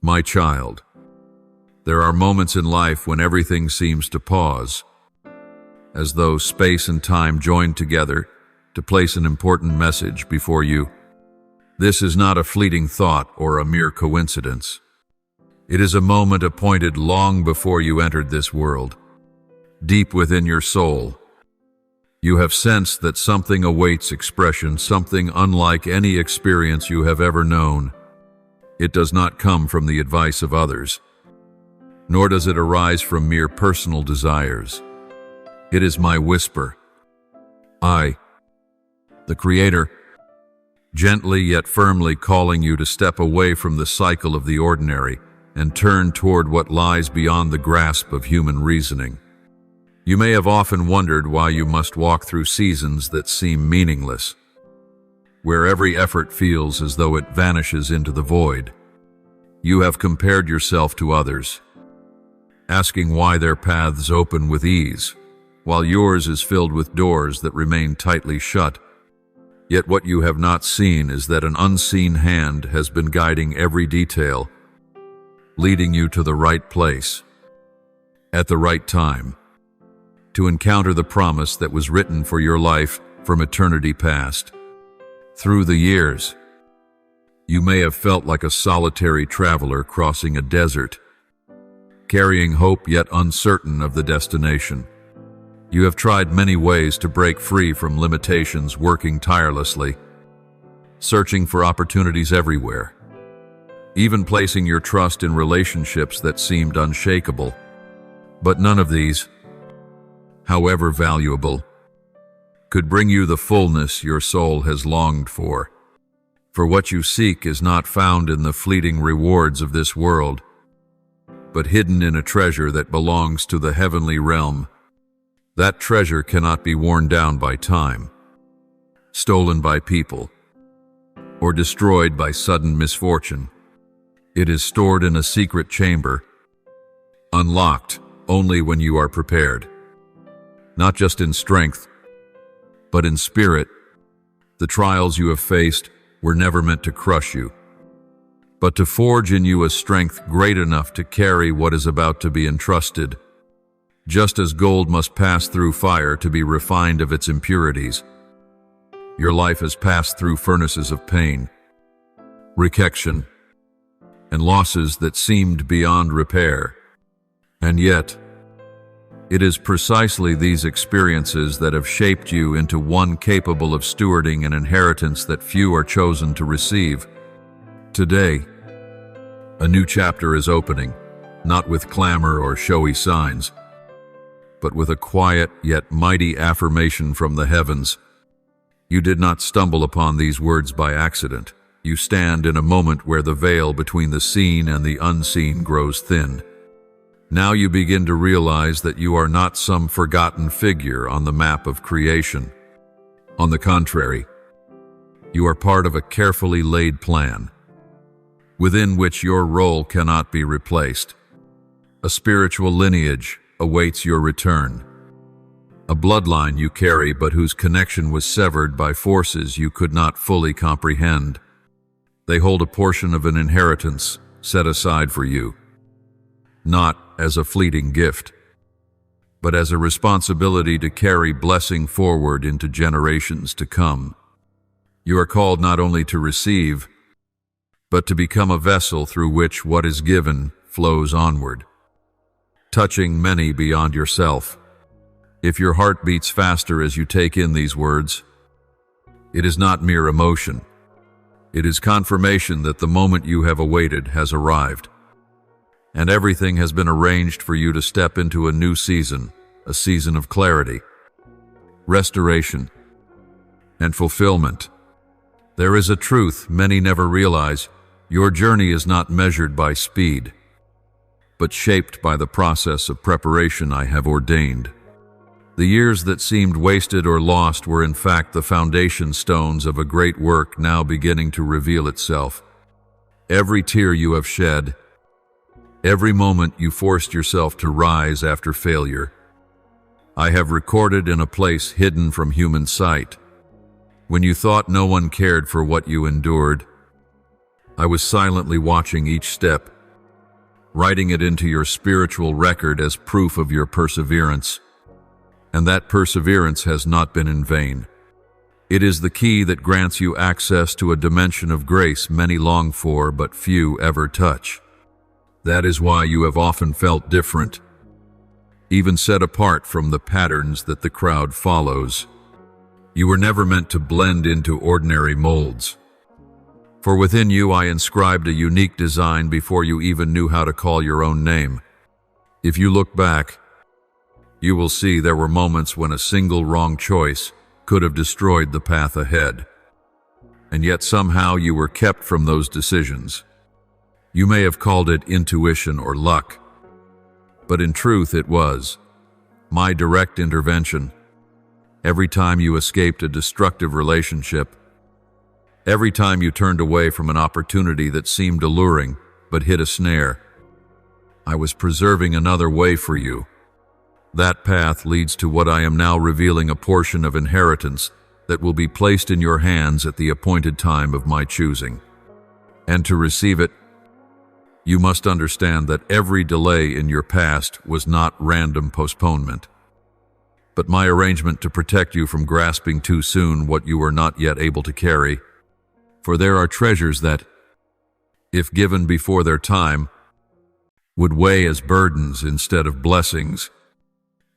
My child, there are moments in life when everything seems to pause, as though space and time joined together to place an important message before you. This is not a fleeting thought or a mere coincidence. It is a moment appointed long before you entered this world. Deep within your soul, you have sensed that something awaits expression, something unlike any experience you have ever known. It does not come from the advice of others, nor does it arise from mere personal desires. It is my whisper. I, the Creator, gently yet firmly calling you to step away from the cycle of the ordinary and turn toward what lies beyond the grasp of human reasoning. You may have often wondered why you must walk through seasons that seem meaningless, where every effort feels as though it vanishes into the void. You have compared yourself to others, asking why their paths open with ease, while yours is filled with doors that remain tightly shut. Yet what you have not seen is that an unseen hand has been guiding every detail, leading you to the right place, at the right time, to encounter the promise that was written for your life from eternity past. Through the years, you may have felt like a solitary traveler crossing a desert, carrying hope yet uncertain of the destination. You have tried many ways to break free from limitations, working tirelessly, searching for opportunities everywhere, even placing your trust in relationships that seemed unshakable. But none of these, however valuable, could bring you the fullness your soul has longed for. For what you seek is not found in the fleeting rewards of this world, but hidden in a treasure that belongs to the heavenly realm. That treasure cannot be worn down by time, stolen by people, or destroyed by sudden misfortune. It is stored in a secret chamber, unlocked only when you are prepared. Not just in strength, but in spirit. The trials you have faced were never meant to crush you, but to forge in you a strength great enough to carry what is about to be entrusted. Just as gold must pass through fire to be refined of its impurities, your life has passed through furnaces of pain, rejection, and losses that seemed beyond repair. And yet, it is precisely these experiences that have shaped you into one capable of stewarding an inheritance that few are chosen to receive. Today, a new chapter is opening, not with clamor or showy signs, but with a quiet yet mighty affirmation from the heavens. You did not stumble upon these words by accident. You stand in a moment where the veil between the seen and the unseen grows thin. Now you begin to realize that you are not some forgotten figure on the map of creation. On the contrary, you are part of a carefully laid plan, within which your role cannot be replaced. A spiritual lineage awaits your return, a bloodline you carry but whose connection was severed by forces you could not fully comprehend. They hold a portion of an inheritance set aside for you, not as a fleeting gift, but as a responsibility to carry blessing forward into generations to come. You are called not only to receive, but to become a vessel through which what is given flows onward, touching many beyond yourself. If your heart beats faster as you take in these words, it is not mere emotion. It is confirmation that the moment you have awaited has arrived, and everything has been arranged for you to step into a new season, a season of clarity, restoration, and fulfillment. There is a truth many never realize. Your journey is not measured by speed, but shaped by the process of preparation I have ordained. The years that seemed wasted or lost were in fact the foundation stones of a great work now beginning to reveal itself. Every tear you have shed, every moment you forced yourself to rise after failure, I have recorded in a place hidden from human sight. When you thought no one cared for what you endured, I was silently watching each step, writing it into your spiritual record as proof of your perseverance. And that perseverance has not been in vain. It is the key that grants you access to a dimension of grace many long for but few ever touch. That is why you have often felt different, even set apart from the patterns that the crowd follows. You were never meant to blend into ordinary molds. For within you I inscribed a unique design before you even knew how to call your own name. If you look back, you will see there were moments when a single wrong choice could have destroyed the path ahead. And yet somehow you were kept from those decisions. You may have called it intuition or luck, but in truth it was my direct intervention. Every time you escaped a destructive relationship, every time you turned away from an opportunity that seemed alluring but hit a snare, I was preserving another way for you. That path leads to what I am now revealing, a portion of inheritance that will be placed in your hands at the appointed time of my choosing. And to receive it, you must understand that every delay in your past was not random postponement, but my arrangement to protect you from grasping too soon what you were not yet able to carry. For there are treasures that, if given before their time, would weigh as burdens instead of blessings.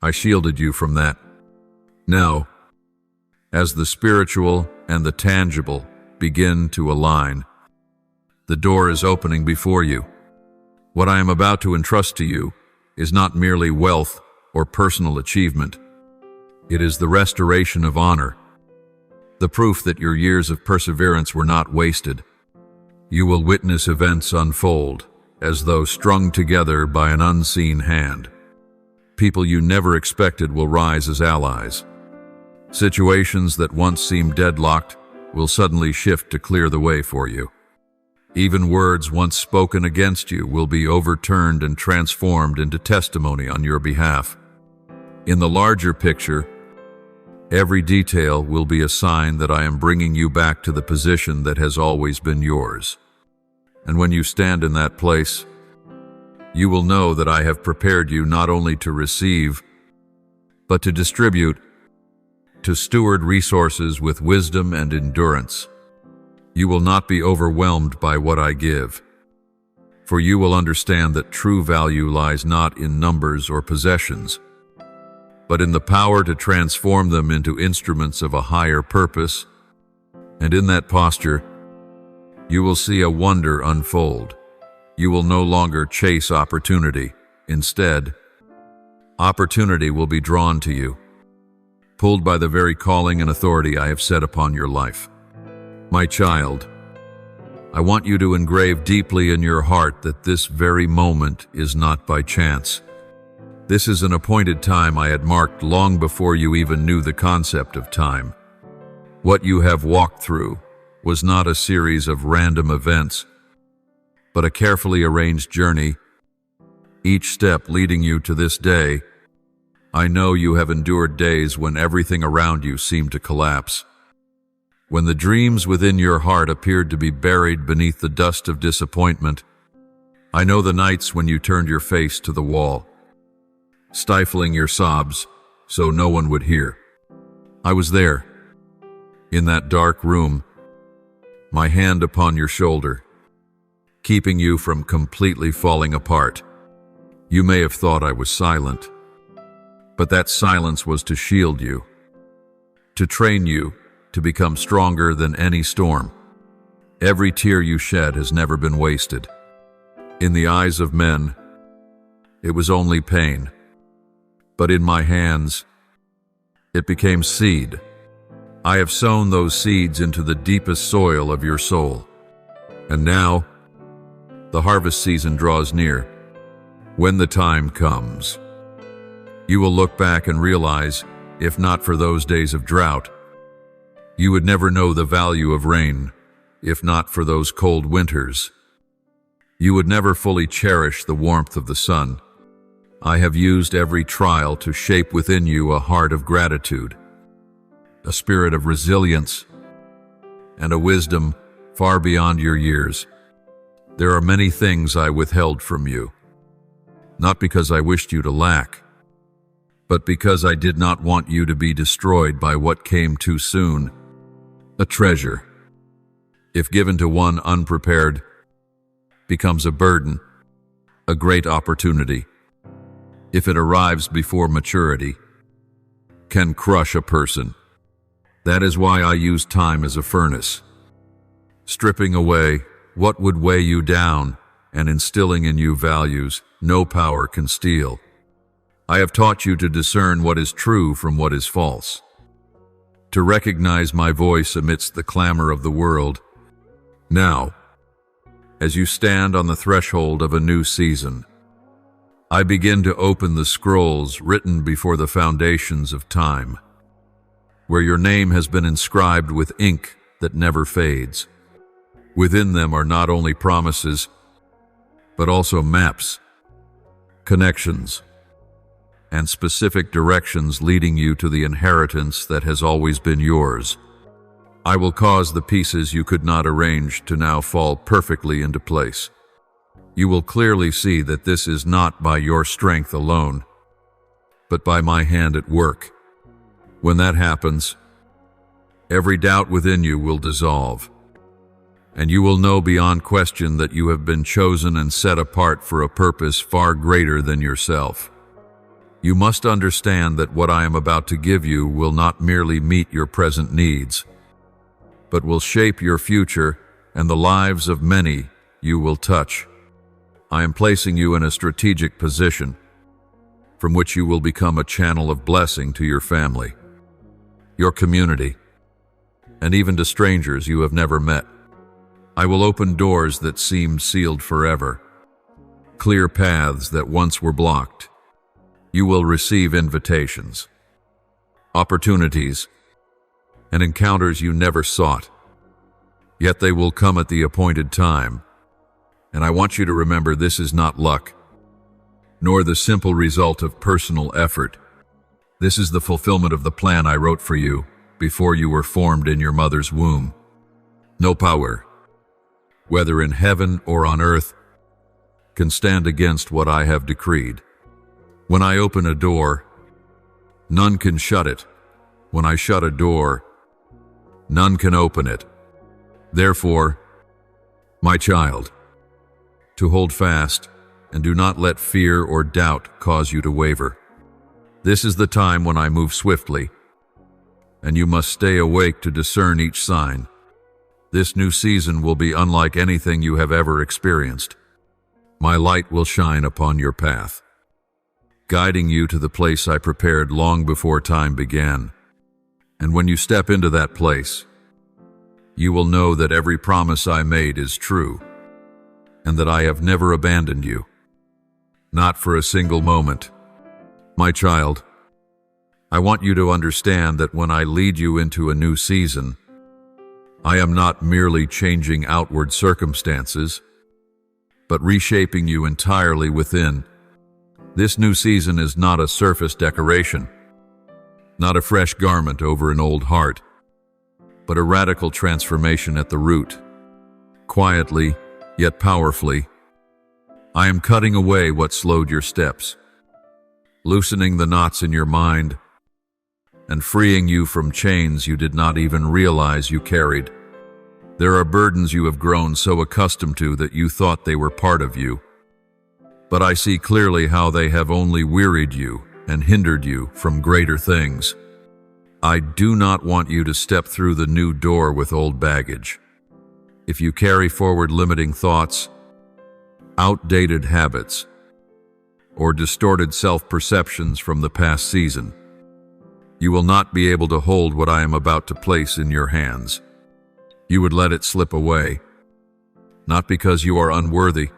I shielded you from that. Now, as the spiritual and the tangible begin to align, the door is opening before you. What I am about to entrust to you is not merely wealth or personal achievement. It is the restoration of honor, the proof that your years of perseverance were not wasted. You will witness events unfold as though strung together by an unseen hand. People you never expected will rise as allies. Situations that once seemed deadlocked will suddenly shift to clear the way for you. Even words once spoken against you will be overturned and transformed into testimony on your behalf. In the larger picture, every detail will be a sign that I am bringing you back to the position that has always been yours. And when you stand in that place, you will know that I have prepared you not only to receive, but to distribute, to steward resources with wisdom and endurance. You will not be overwhelmed by what I give, for you will understand that true value lies not in numbers or possessions, but in the power to transform them into instruments of a higher purpose. And in that posture, you will see a wonder unfold. You will no longer chase opportunity. Instead, opportunity will be drawn to you, pulled by the very calling and authority I have set upon your life. My child, I want you to engrave deeply in your heart that this very moment is not by chance. This is an appointed time I had marked long before you even knew the concept of time. What you have walked through was not a series of random events, but a carefully arranged journey, each step leading you to this day. I know you have endured days when everything around you seemed to collapse, when the dreams within your heart appeared to be buried beneath the dust of disappointment. I know the nights when you turned your face to the wall, stifling your sobs so no one would hear. I was there, in that dark room, my hand upon your shoulder, keeping you from completely falling apart. You may have thought I was silent, but that silence was to shield you, to train you to become stronger than any storm. Every tear you shed has never been wasted. In the eyes of men, it was only pain, but in my hands, it became seed. I have sown those seeds into the deepest soil of your soul. And now, the harvest season draws near. When the time comes, you will look back and realize, if not for those days of drought, you would never know the value of rain. If not for those cold winters, you would never fully cherish the warmth of the sun. I have used every trial to shape within you a heart of gratitude, a spirit of resilience, and a wisdom far beyond your years. There are many things I withheld from you, not because I wished you to lack, but because I did not want you to be destroyed by what came too soon. A treasure, if given to one unprepared, becomes a burden, a great opportunity. If it arrives before maturity, can crush a person. That is why I use time as a furnace, stripping away what would weigh you down and instilling in you values no power can steal. I have taught you to discern what is true from what is false, to recognize my voice amidst the clamor of the world. Now, as you stand on the threshold of a new season, I begin to open the scrolls written before the foundations of time, where your name has been inscribed with ink that never fades. Within them are not only promises, but also maps, connections, and specific directions leading you to the inheritance that has always been yours. I will cause the pieces you could not arrange to now fall perfectly into place. You will clearly see that this is not by your strength alone, but by my hand at work. When that happens, every doubt within you will dissolve, and you will know beyond question that you have been chosen and set apart for a purpose far greater than yourself. You must understand that what I am about to give you will not merely meet your present needs, but will shape your future and the lives of many you will touch. I am placing you in a strategic position from which you will become a channel of blessing to your family, your community, and even to strangers you have never met. I will open doors that seemed sealed forever, clear paths that once were blocked. You will receive invitations, opportunities, and encounters you never sought. Yet they will come at the appointed time. And I want you to remember this is not luck, nor the simple result of personal effort. This is the fulfillment of the plan I wrote for you before you were formed in your mother's womb. No power, whether in heaven or on earth, can stand against what I have decreed. When I open a door, none can shut it. When I shut a door, none can open it. Therefore, my child, to hold fast, and do not let fear or doubt cause you to waver. This is the time when I move swiftly, and you must stay awake to discern each sign. This new season will be unlike anything you have ever experienced. My light will shine upon your path, guiding you to the place I prepared long before time began. And when you step into that place, you will know that every promise I made is true, and that I have never abandoned you, not for a single moment. My child, I want you to understand that when I lead you into a new season, I am not merely changing outward circumstances, but reshaping you entirely within. This new season is not a surface decoration, not a fresh garment over an old heart, but a radical transformation at the root. Quietly, yet powerfully, I am cutting away what slowed your steps, loosening the knots in your mind, and freeing you from chains you did not even realize you carried. There are burdens you have grown so accustomed to that you thought they were part of you, but I see clearly how they have only wearied you and hindered you from greater things. I do not want you to step through the new door with old baggage. If you carry forward limiting thoughts, outdated habits, or distorted self-perceptions from the past season, you will not be able to hold what I am about to place in your hands. You would let it slip away, not because you are unworthy,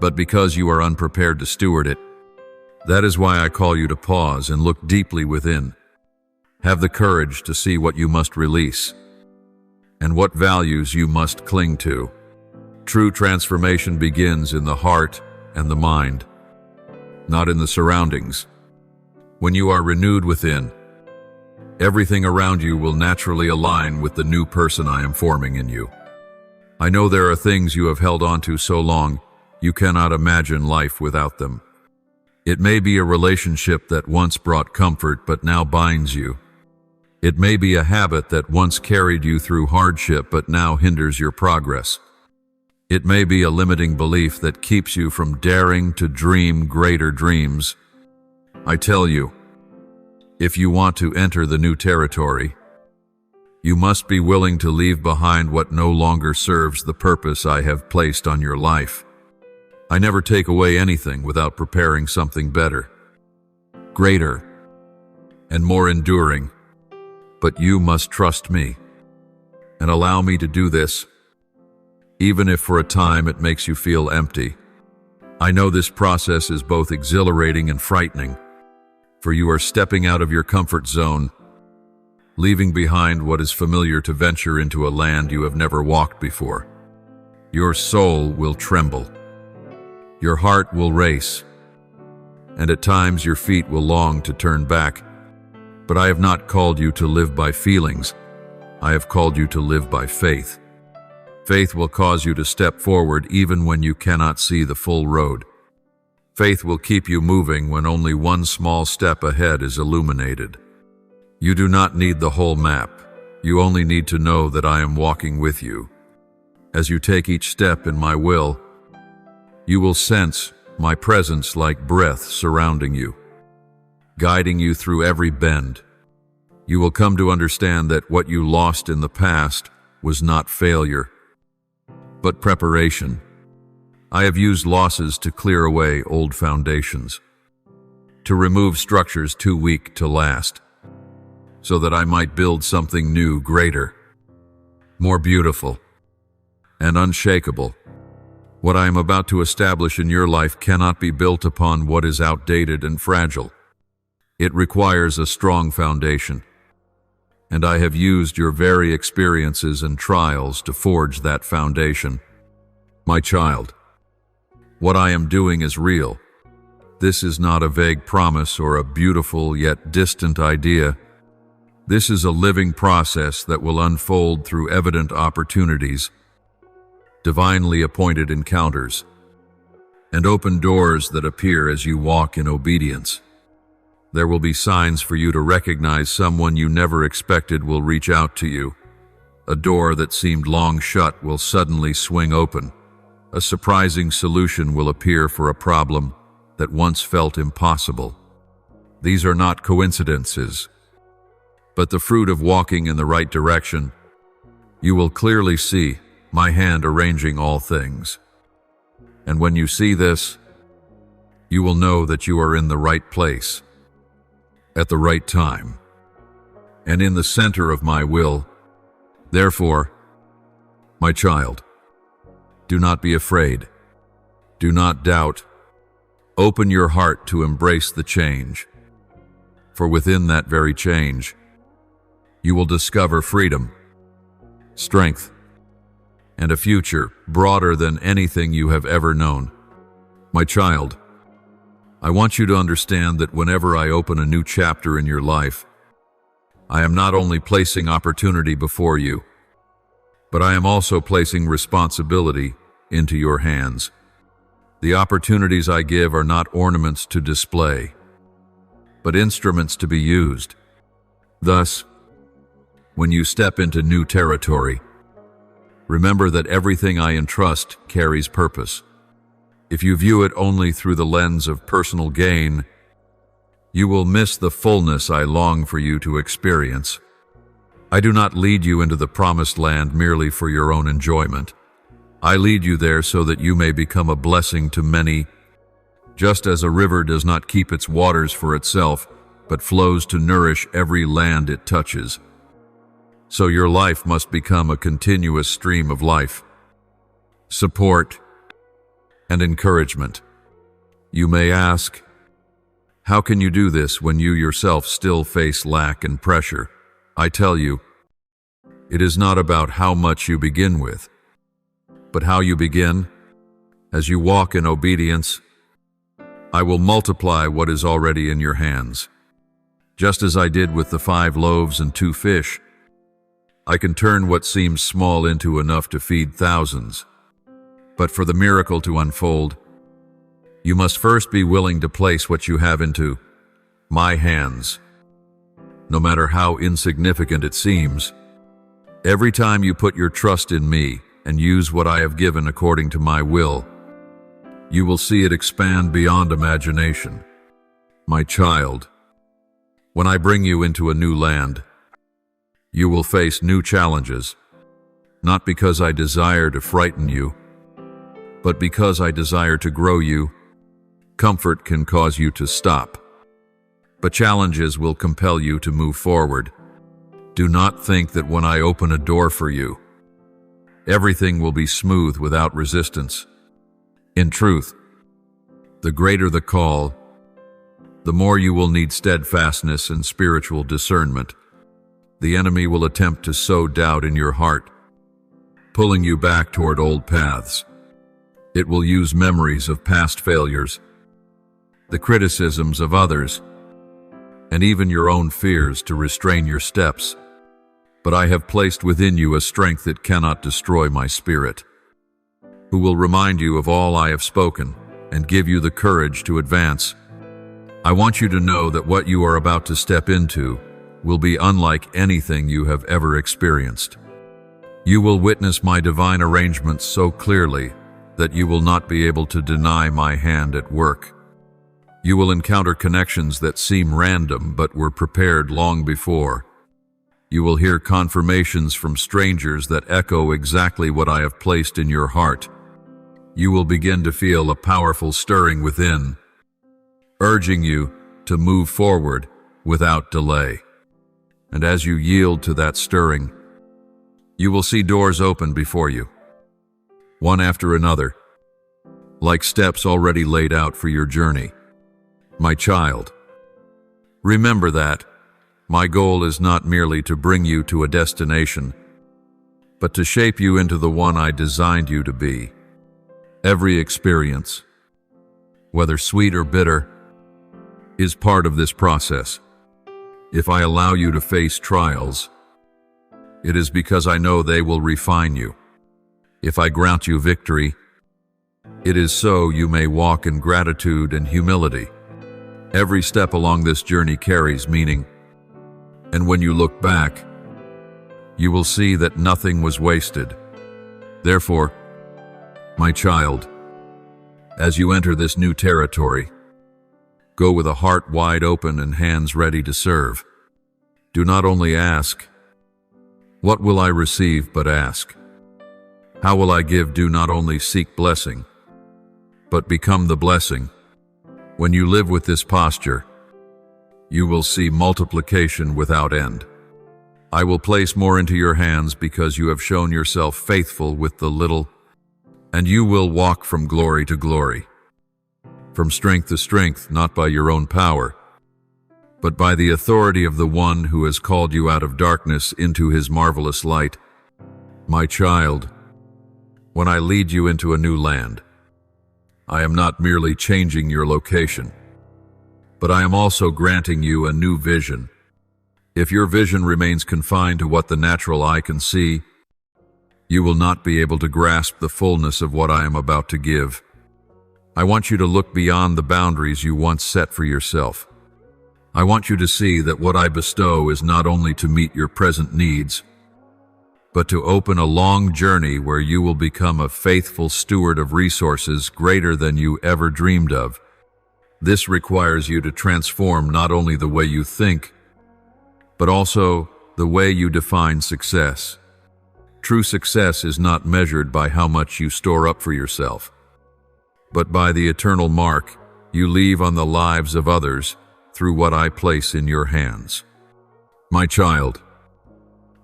but because you are unprepared to steward it. That is why I call you to pause and look deeply within. Have the courage to see what you must release, and what values you must cling to. True transformation begins in the heart and the mind, not in the surroundings. When you are renewed within, everything around you will naturally align with the new person I am forming in you. I know there are things you have held on to so long, you cannot imagine life without them, It may be a relationship that once brought comfort but now binds you. It may be a habit that once carried you through hardship but now hinders your progress. It may be a limiting belief that keeps you from daring to dream greater dreams. I tell you, if you want to enter the new territory, you must be willing to leave behind what no longer serves the purpose I have placed on your life. I never take away anything without preparing something better, greater, and more enduring. But you must trust me and allow me to do this, even if for a time it makes you feel empty. I know this process is both exhilarating and frightening, for you are stepping out of your comfort zone, leaving behind what is familiar to venture into a land you have never walked before. Your soul will tremble. Your heart will race, and at times your feet will long to turn back. But I have not called you to live by feelings. I have called you to live by faith. Faith will cause you to step forward even when you cannot see the full road. Faith will keep you moving when only one small step ahead is illuminated. You do not need the whole map. You only need to know that I am walking with you. As you take each step in my will, you will sense my presence like breath surrounding you, guiding you through every bend. You will come to understand that what you lost in the past was not failure, but preparation. I have used losses to clear away old foundations, to remove structures too weak to last, so that I might build something new, greater, more beautiful, and unshakable. What I am about to establish in your life cannot be built upon what is outdated and fragile. It requires a strong foundation, and I have used your very experiences and trials to forge that foundation. My child, what I am doing is real. This is not a vague promise or a beautiful yet distant idea. This is a living process that will unfold through evident opportunities, divinely appointed encounters, and open doors that appear as you walk in obedience. There will be signs for you to recognize someone you never expected will reach out to you. A door that seemed long shut will suddenly swing open. A surprising solution will appear for a problem that once felt impossible. These are not coincidences, but the fruit of walking in the right direction. You will clearly see my hand arranging all things. And when you see this, you will know that you are in the right place, at the right time, and in the center of my will. Therefore, my child, do not be afraid. Do not doubt. Open your heart to embrace the change. For within that very change, you will discover freedom, strength, and a future broader than anything you have ever known. My child, I want you to understand that whenever I open a new chapter in your life, I am not only placing opportunity before you, but I am also placing responsibility into your hands. The opportunities I give are not ornaments to display, but instruments to be used. Thus, when you step into new territory, remember that everything I entrust carries purpose. If you view it only through the lens of personal gain, you will miss the fullness I long for you to experience. I do not lead you into the promised land merely for your own enjoyment. I lead you there so that you may become a blessing to many, just as a river does not keep its waters for itself, but flows to nourish every land it touches. So your life must become a continuous stream of life, support, and encouragement. You may ask, how can you do this when you yourself still face lack and pressure? I tell you, it is not about how much you begin with, but how you begin. As you walk in obedience, I will multiply what is already in your hands. Just as I did with the 5 loaves and 2 fish, I can turn what seems small into enough to feed thousands. But for the miracle to unfold, You must first be willing to place what you have into my hands. No matter how insignificant it seems, every time you put your trust in me and use what I have given according to my will, you will see it expand beyond imagination. My child, when I bring you into a new land, you will face new challenges, not because I desire to frighten you, but because I desire to grow you. Comfort can cause you to stop, but challenges will compel you to move forward. Do not think that when I open a door for you, everything will be smooth without resistance. In truth, the greater the call, the more you will need steadfastness and spiritual discernment. The enemy will attempt to sow doubt in your heart, pulling you back toward old paths. It will use memories of past failures, the criticisms of others, and even your own fears to restrain your steps. But I have placed within you a strength that cannot destroy my spirit, who will remind you of all I have spoken and give you the courage to advance. I want you to know that what you are about to step into will be unlike anything you have ever experienced. You will witness my divine arrangements so clearly that you will not be able to deny my hand at work. You will encounter connections that seem random but were prepared long before. You will hear confirmations from strangers that echo exactly what I have placed in your heart. You will begin to feel a powerful stirring within, urging you to move forward without delay. And as you yield to that stirring, you will see doors open before you, one after another, like steps already laid out for your journey. My child, remember that my goal is not merely to bring you to a destination, but to shape you into the one I designed you to be. Every experience, whether sweet or bitter, is part of this process. If I allow you to face trials, it is because I know they will refine you. If I grant you victory, it is so you may walk in gratitude and humility. Every step along this journey carries meaning, and when you look back, you will see that nothing was wasted. Therefore, my child, as you enter this new territory, go with a heart wide open and hands ready to serve. Do not only ask, "What will I receive?" but ask, "How will I give?" Do not only seek blessing, but become the blessing. When you live with this posture, you will see multiplication without end. I will place more into your hands because you have shown yourself faithful with the little, and you will walk from glory to glory, from strength to strength, not by your own power, but by the authority of the one who has called you out of darkness into his marvelous light. My child, when I lead you into a new land, I am not merely changing your location, but I am also granting you a new vision. If your vision remains confined to what the natural eye can see, you will not be able to grasp the fullness of what I am about to give. I want you to look beyond the boundaries you once set for yourself. I want you to see that what I bestow is not only to meet your present needs, but to open a long journey where you will become a faithful steward of resources greater than you ever dreamed of. This requires you to transform not only the way you think, but also the way you define success. True success is not measured by how much you store up for yourself, but by the eternal mark you leave on the lives of others through what I place in your hands. My child,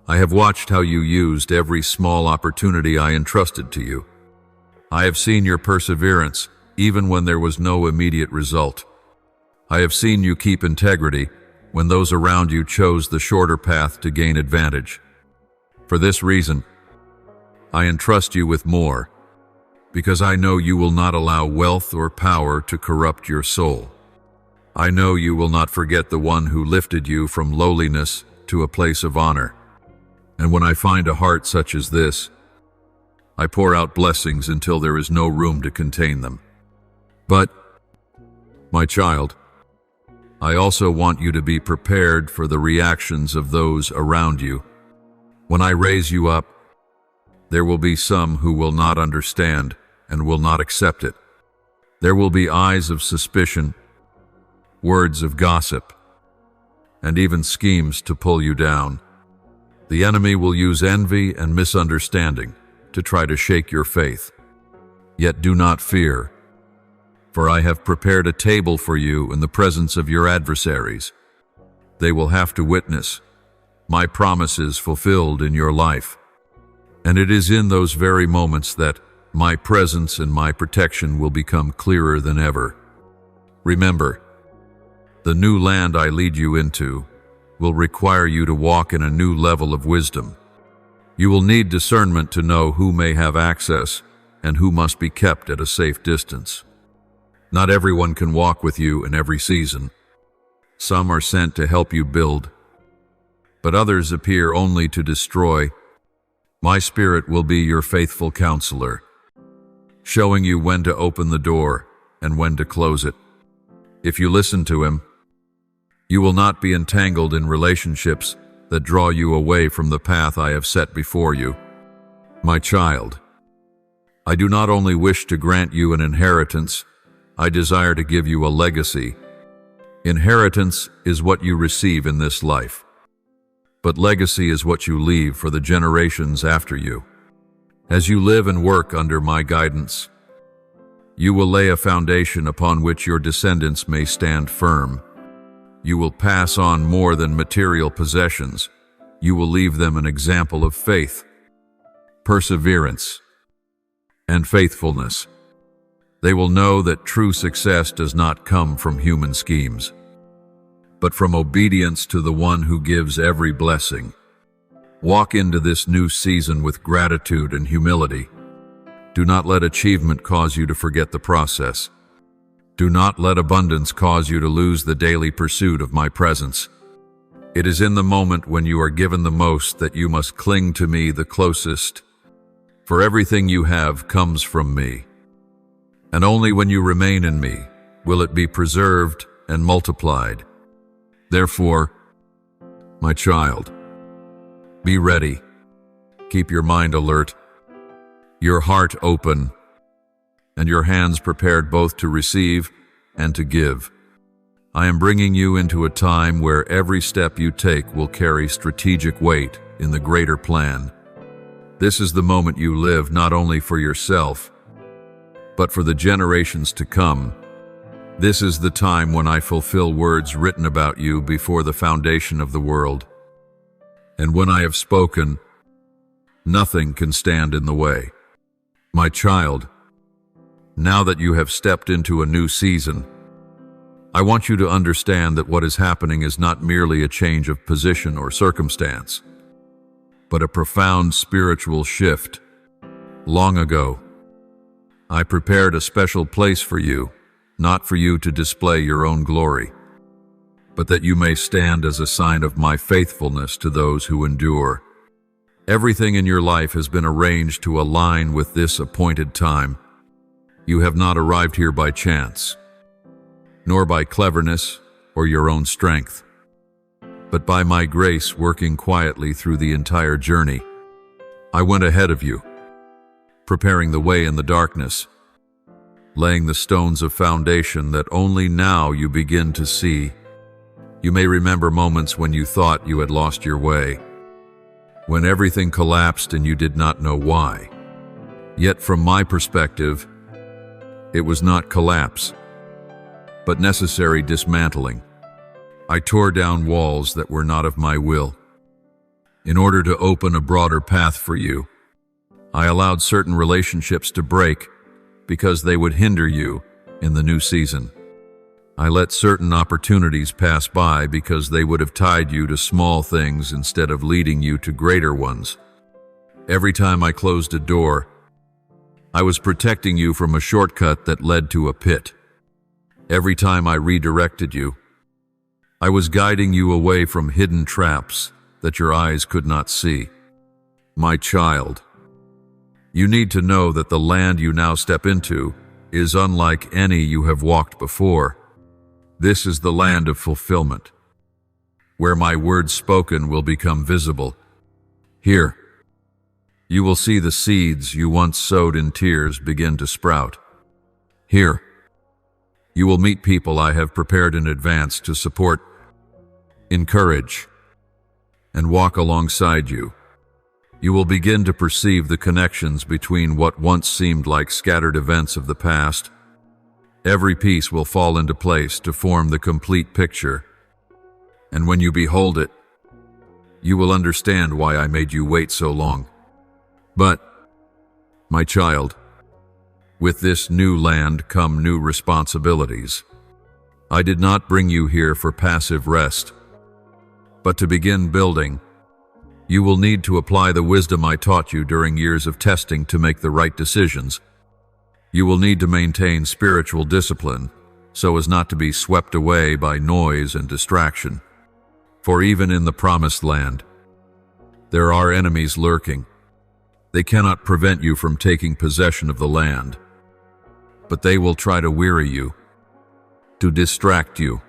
I have watched how you used every small opportunity I entrusted to you. I have seen your perseverance, even when there was no immediate result. I have seen you keep integrity when those around you chose the shorter path to gain advantage. For this reason, I entrust you with more, because I know you will not allow wealth or power to corrupt your soul. I know you will not forget the one who lifted you from lowliness to a place of honor. And when I find a heart such as this, I pour out blessings until there is no room to contain them. But My child, I also want you to be prepared for the reactions of those around you. When I raise you up, there will be some who will not understand and will not accept it. There will be eyes of suspicion, words of gossip, and even schemes to pull you down. The enemy will use envy and misunderstanding to try to shake your faith. Yet do not fear, for I have prepared a table for you in the presence of your adversaries. They will have to witness my promises fulfilled in your life. And it is in those very moments that my presence and my protection will become clearer than ever. Remember, the new land I lead you into will require you to walk in a new level of wisdom. You will need discernment to know who may have access and who must be kept at a safe distance. Not everyone can walk with you in every season. Some are sent to help you build, but others appear only to destroy. My Spirit will be your faithful counselor, showing you when to open the door and when to close it. If you listen to him, you will not be entangled in relationships that draw you away from the path I have set before you. My child, I do not only wish to grant you an inheritance, I desire to give you a legacy. Inheritance is what you receive in this life, but legacy is what you leave for the generations after you. As you live and work under my guidance, you will lay a foundation upon which your descendants may stand firm. You will pass on more than material possessions. You will leave them an example of faith, perseverance, and faithfulness. They will know that true success does not come from human schemes, but from obedience to the one who gives every blessing. Walk into this new season with gratitude and humility. Do not let achievement cause you to forget the process. Do not let abundance cause you to lose the daily pursuit of my presence. It is in the moment when you are given the most that you must cling to me the closest, for everything you have comes from me. And only when you remain in me will it be preserved and multiplied. Therefore, my child, be ready. Keep your mind alert, your heart open, and your hands prepared both to receive and to give. I am bringing you into a time where every step you take will carry strategic weight in the greater plan. This is the moment you live not only for yourself, but for the generations to come. This is the time when I fulfill words written about you before the foundation of the world. And when I have spoken, nothing can stand in the way. My child, now that you have stepped into a new season, I want you to understand that what is happening is not merely a change of position or circumstance, but a profound spiritual shift. Long ago, I prepared a special place for you, not for you to display your own glory, but that you may stand as a sign of my faithfulness to those who endure. Everything in your life has been arranged to align with this appointed time. You have not arrived here by chance, nor by cleverness or your own strength, but by my grace working quietly through the entire journey. I went ahead of you, preparing the way in the darkness, laying the stones of foundation that only now you begin to see. You may remember moments when you thought you had lost your way, when everything collapsed and you did not know why. Yet from my perspective, it was not collapse, but necessary dismantling. I tore down walls that were not of my will. In order to open a broader path for you, I allowed certain relationships to break because they would hinder you in the new season. I let certain opportunities pass by because they would have tied you to small things instead of leading you to greater ones. Every time I closed a door, I was protecting you from a shortcut that led to a pit. Every time I redirected you, I was guiding you away from hidden traps that your eyes could not see. My child, you need to know that the land you now step into is unlike any you have walked before. This is the land of fulfillment, where my words spoken will become visible. Here, you will see the seeds you once sowed in tears begin to sprout. Here, you will meet people I have prepared in advance to support, encourage, and walk alongside you. You will begin to perceive the connections between what once seemed like scattered events of the past. Every piece will fall into place to form the complete picture. And when you behold it, you will understand why I made you wait so long. But, my child, with this new land come new responsibilities. I did not bring you here for passive rest, but to begin building. You will need to apply the wisdom I taught you during years of testing to make the right decisions. You will need to maintain spiritual discipline so as not to be swept away by noise and distraction. For even in the promised land, there are enemies lurking. They cannot prevent you from taking possession of the land, but they will try to weary you, to distract you,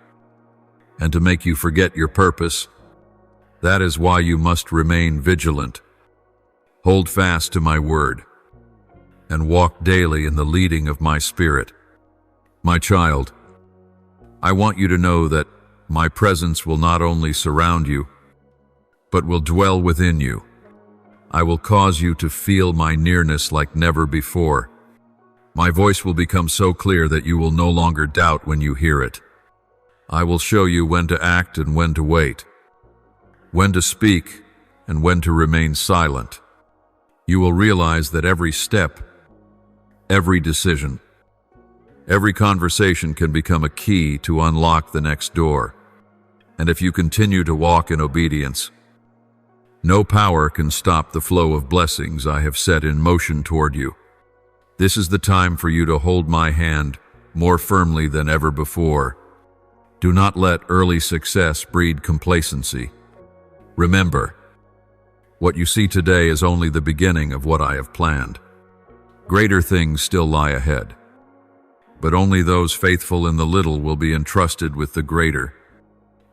and to make you forget your purpose. That is why you must remain vigilant. Hold fast to my word, and walk daily in the leading of my Spirit. My child, I want you to know that my presence will not only surround you, but will dwell within you. I will cause you to feel my nearness like never before. My voice will become so clear that you will no longer doubt when you hear it. I will show you when to act and when to wait, when to speak and when to remain silent. You will realize that every step, every decision, every conversation can become a key to unlock the next door. And if you continue to walk in obedience, no power can stop the flow of blessings I have set in motion toward you. This is the time for you to hold my hand more firmly than ever before. Do not let early success breed complacency. Remember, what you see today is only the beginning of what I have planned. Greater things still lie ahead, but only those faithful in the little will be entrusted with the greater.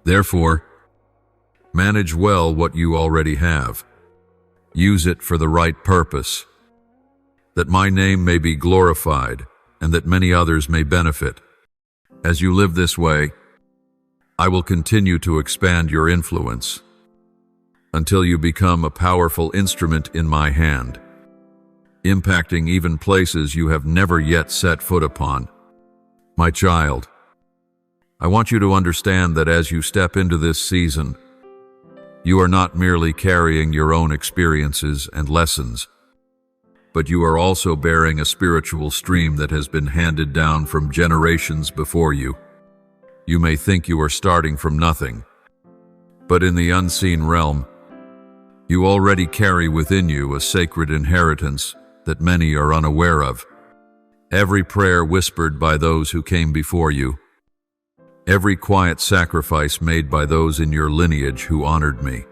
Therefore, manage well what you already have. Use it for the right purpose, that my name may be glorified and that many others may benefit. As you live this way, I will continue to expand your influence until you become a powerful instrument in my hand, impacting even places you have never yet set foot upon. My child, I want you to understand that as you step into this season, you are not merely carrying your own experiences and lessons, but you are also bearing a spiritual stream that has been handed down from generations before you. You may think you are starting from nothing, but in the unseen realm, you already carry within you a sacred inheritance that many are unaware of. Every prayer whispered by those who came before you, every quiet sacrifice made by those in your lineage who honored me,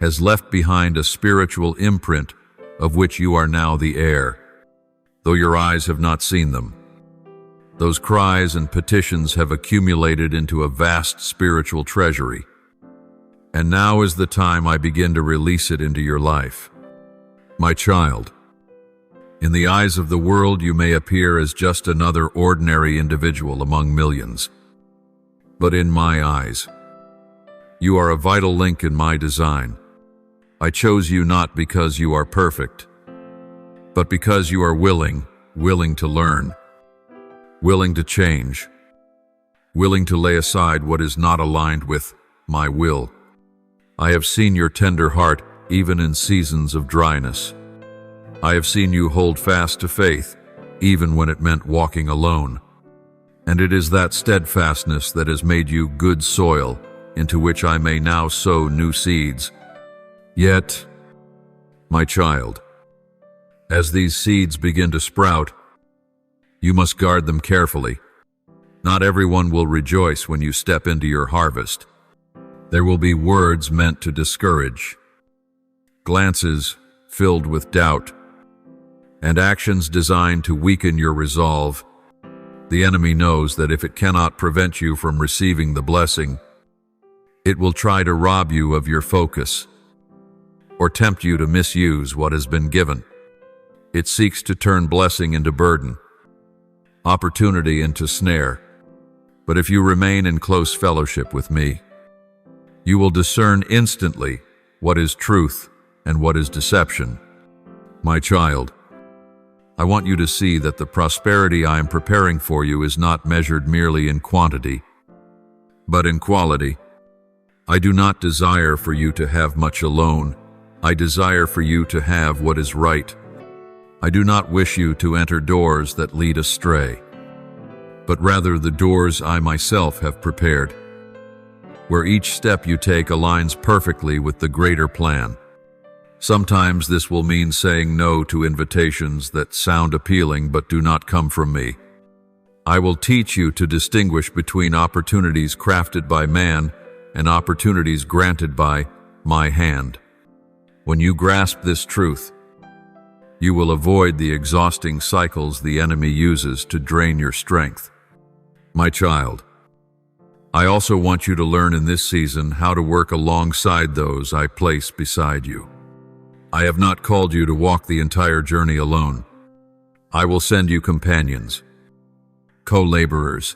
has left behind a spiritual imprint of which you are now the heir, though your eyes have not seen them. Those cries and petitions have accumulated into a vast spiritual treasury, and now is the time I begin to release it into your life. My child, in the eyes of the world you may appear as just another ordinary individual among millions. But in my eyes, you are a vital link in my design. I chose you not because you are perfect, but because you are willing to learn, willing to change, willing to lay aside what is not aligned with my will. I have seen your tender heart even in seasons of dryness. I have seen you hold fast to faith, even when it meant walking alone. And it is that steadfastness that has made you good soil, into which I may now sow new seeds. Yet, my child, as these seeds begin to sprout, you must guard them carefully. Not everyone will rejoice when you step into your harvest. There will be words meant to discourage, glances filled with doubt, and actions designed to weaken your resolve. The enemy knows that if it cannot prevent you from receiving the blessing, it will try to rob you of your focus or tempt you to misuse what has been given. It seeks to turn blessing into burden, opportunity into snare. But if you remain in close fellowship with me, you will discern instantly what is truth and what is deception. My child, I want you to see that the prosperity I am preparing for you is not measured merely in quantity, but in quality. I do not desire for you to have much alone. I desire for you to have what is right. I do not wish you to enter doors that lead astray, but rather the doors I myself have prepared, where each step you take aligns perfectly with the greater plan. Sometimes this will mean saying no to invitations that sound appealing but do not come from me. I will teach you to distinguish between opportunities crafted by man and opportunities granted by my hand. When you grasp this truth, you will avoid the exhausting cycles the enemy uses to drain your strength. My child, I also want you to learn in this season how to work alongside those I place beside you. I have not called you to walk the entire journey alone. I will send you companions, co-laborers,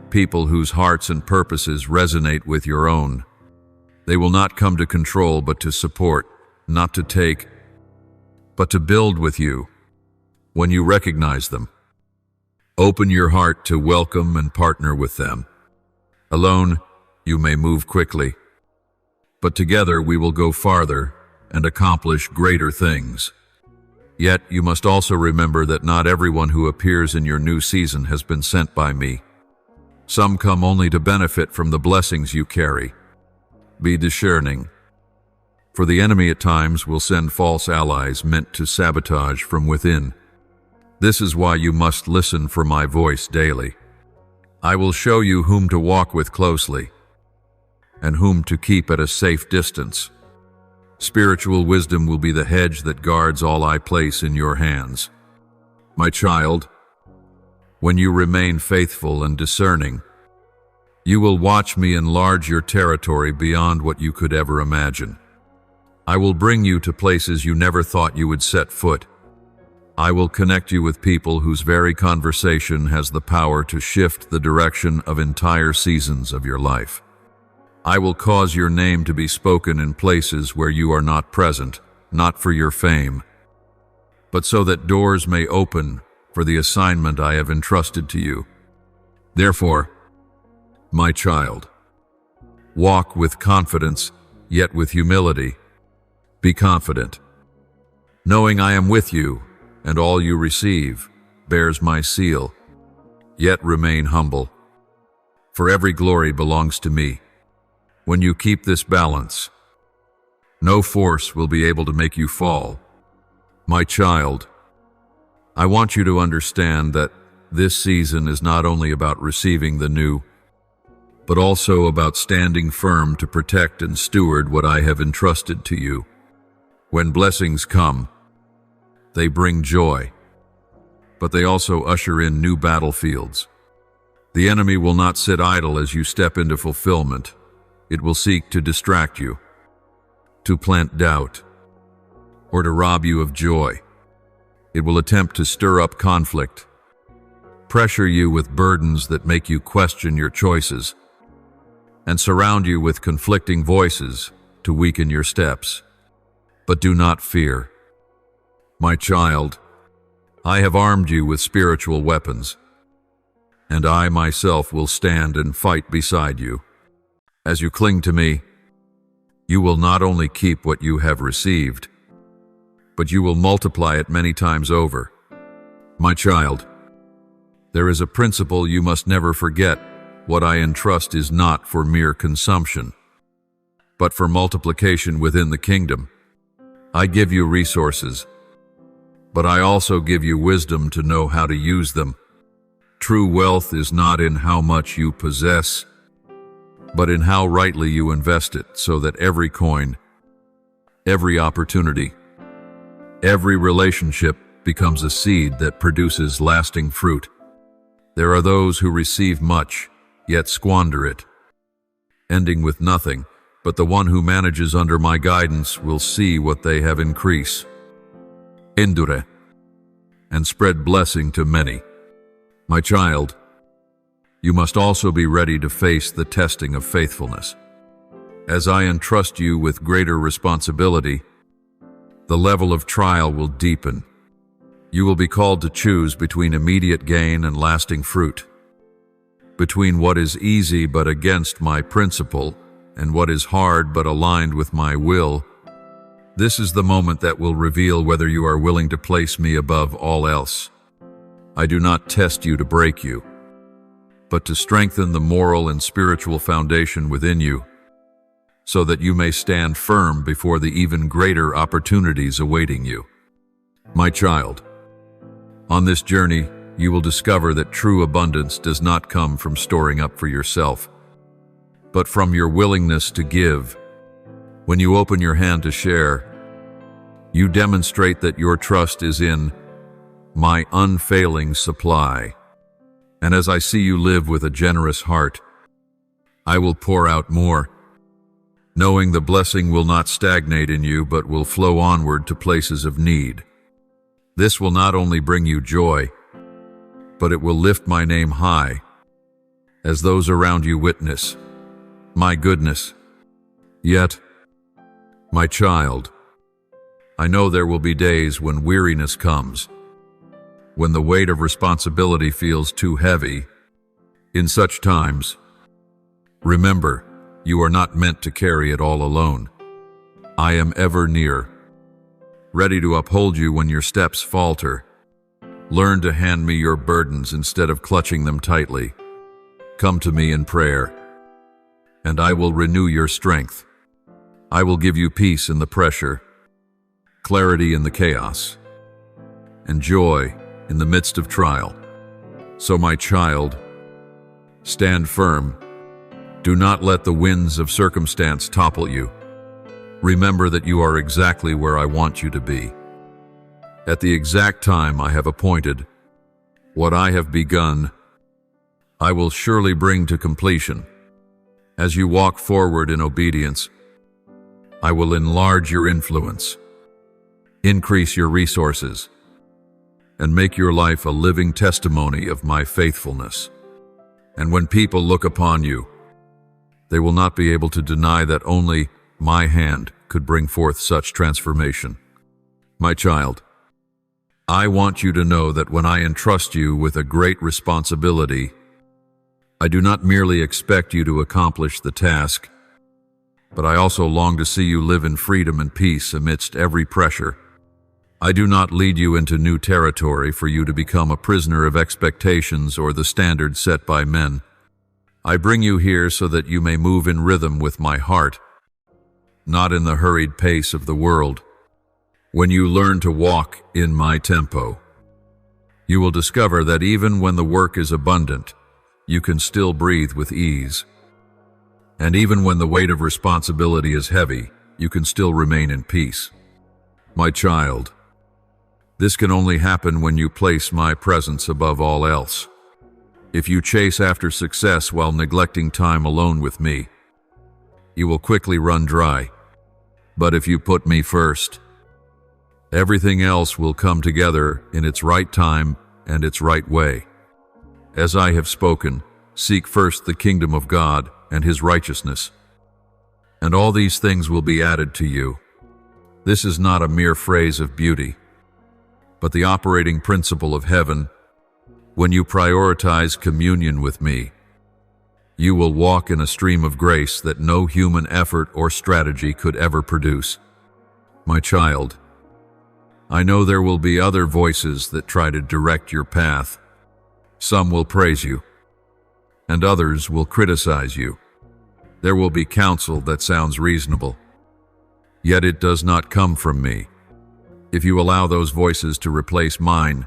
people whose hearts and purposes resonate with your own. They will not come to control but to support, not to take, but to build with you. When you recognize them, open your heart to welcome and partner with them. Alone, you may move quickly, but together we will go farther and accomplish greater things. Yet you must also remember that not everyone who appears in your new season has been sent by me. Some come only to benefit from the blessings you carry. Be discerning, for the enemy at times will send false allies meant to sabotage from within. This is why you must listen for my voice daily. I will show you whom to walk with closely and whom to keep at a safe distance. Spiritual wisdom will be the hedge that guards all I place in your hands. My child, when you remain faithful and discerning, you will watch me enlarge your territory beyond what you could ever imagine. I will bring you to places you never thought you would set foot. I will connect you with people whose very conversation has the power to shift the direction of entire seasons of your life. I will cause your name to be spoken in places where you are not present, not for your fame, but so that doors may open for the assignment I have entrusted to you. Therefore, my child, walk with confidence, yet with humility. Be confident, knowing I am with you, and all you receive bears my seal. Yet remain humble, for every glory belongs to me. When you keep this balance, no force will be able to make you fall. My child, I want you to understand that this season is not only about receiving the new, but also about standing firm to protect and steward what I have entrusted to you. When blessings come, they bring joy, but they also usher in new battlefields. The enemy will not sit idle as you step into fulfillment. It will seek to distract you, to plant doubt, or to rob you of joy. It will attempt to stir up conflict, pressure you with burdens that make you question your choices, and surround you with conflicting voices to weaken your steps. But do not fear. My child, I have armed you with spiritual weapons, and I myself will stand and fight beside you. As you cling to me, you will not only keep what you have received, but you will multiply it many times over. My child, there is a principle you must never forget. What I entrust is not for mere consumption, but for multiplication within the kingdom. I give you resources, but I also give you wisdom to know how to use them. True wealth is not in how much you possess, but in how rightly you invest it, so that every coin, every opportunity, every relationship becomes a seed that produces lasting fruit. There are those who receive much, yet squander it, ending with nothing, but the one who manages under my guidance will see what they have increase, endure, and spread blessing to many. My child, you must also be ready to face the testing of faithfulness. As I entrust you with greater responsibility, the level of trial will deepen. You will be called to choose between immediate gain and lasting fruit, between what is easy but against my principle and what is hard but aligned with my will. This is the moment that will reveal whether you are willing to place me above all else. I do not test you to break you, but to strengthen the moral and spiritual foundation within you, so that you may stand firm before the even greater opportunities awaiting you. My child, on this journey, you will discover that true abundance does not come from storing up for yourself, but from your willingness to give. When you open your hand to share, you demonstrate that your trust is in my unfailing supply. And as I see you live with a generous heart, I will pour out more, knowing the blessing will not stagnate in you but will flow onward to places of need. This will not only bring you joy, but it will lift my name high as those around you witness my goodness. Yet, my child, I know there will be days when weariness comes, when the weight of responsibility feels too heavy. In such times, remember, you are not meant to carry it all alone. I am ever near, ready to uphold you when your steps falter. Learn to hand me your burdens instead of clutching them tightly. Come to me in prayer, and I will renew your strength. I will give you peace in the pressure, clarity in the chaos, and joy in the midst of trial. So, my child, stand firm. Do not let the winds of circumstance topple you. Remember that you are exactly where I want you to be. At the exact time I have appointed, what I have begun, I will surely bring to completion. As you walk forward in obedience, I will enlarge your influence, increase your resources, and make your life a living testimony of my faithfulness. And when people look upon you, they will not be able to deny that only my hand could bring forth such transformation. My child, I want you to know that when I entrust you with a great responsibility, I do not merely expect you to accomplish the task, but I also long to see you live in freedom and peace amidst every pressure. I do not lead you into new territory for you to become a prisoner of expectations or the standards set by men. I bring you here so that you may move in rhythm with my heart, not in the hurried pace of the world. When you learn to walk in my tempo, you will discover that even when the work is abundant, you can still breathe with ease. And even when the weight of responsibility is heavy, you can still remain in peace. My child, this can only happen when you place my presence above all else. If you chase after success while neglecting time alone with me, you will quickly run dry. But if you put me first, everything else will come together in its right time and its right way. As I have spoken, seek first the kingdom of God and his righteousness, and all these things will be added to you. This is not a mere phrase of beauty, but the operating principle of heaven. When you prioritize communion with me, you will walk in a stream of grace that no human effort or strategy could ever produce. My child, I know there will be other voices that try to direct your path. Some will praise you, and others will criticize you. There will be counsel that sounds reasonable, yet it does not come from me. If you allow those voices to replace mine,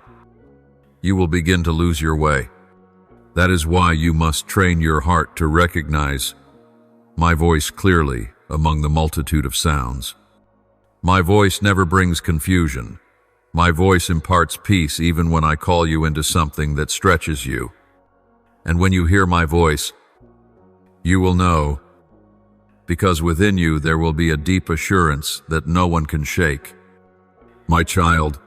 you will begin to lose your way. That is why you must train your heart to recognize my voice clearly among the multitude of sounds. My voice never brings confusion. My voice imparts peace even when I call you into something that stretches you. And when you hear my voice, you will know, because within you there will be a deep assurance that no one can shake. My child,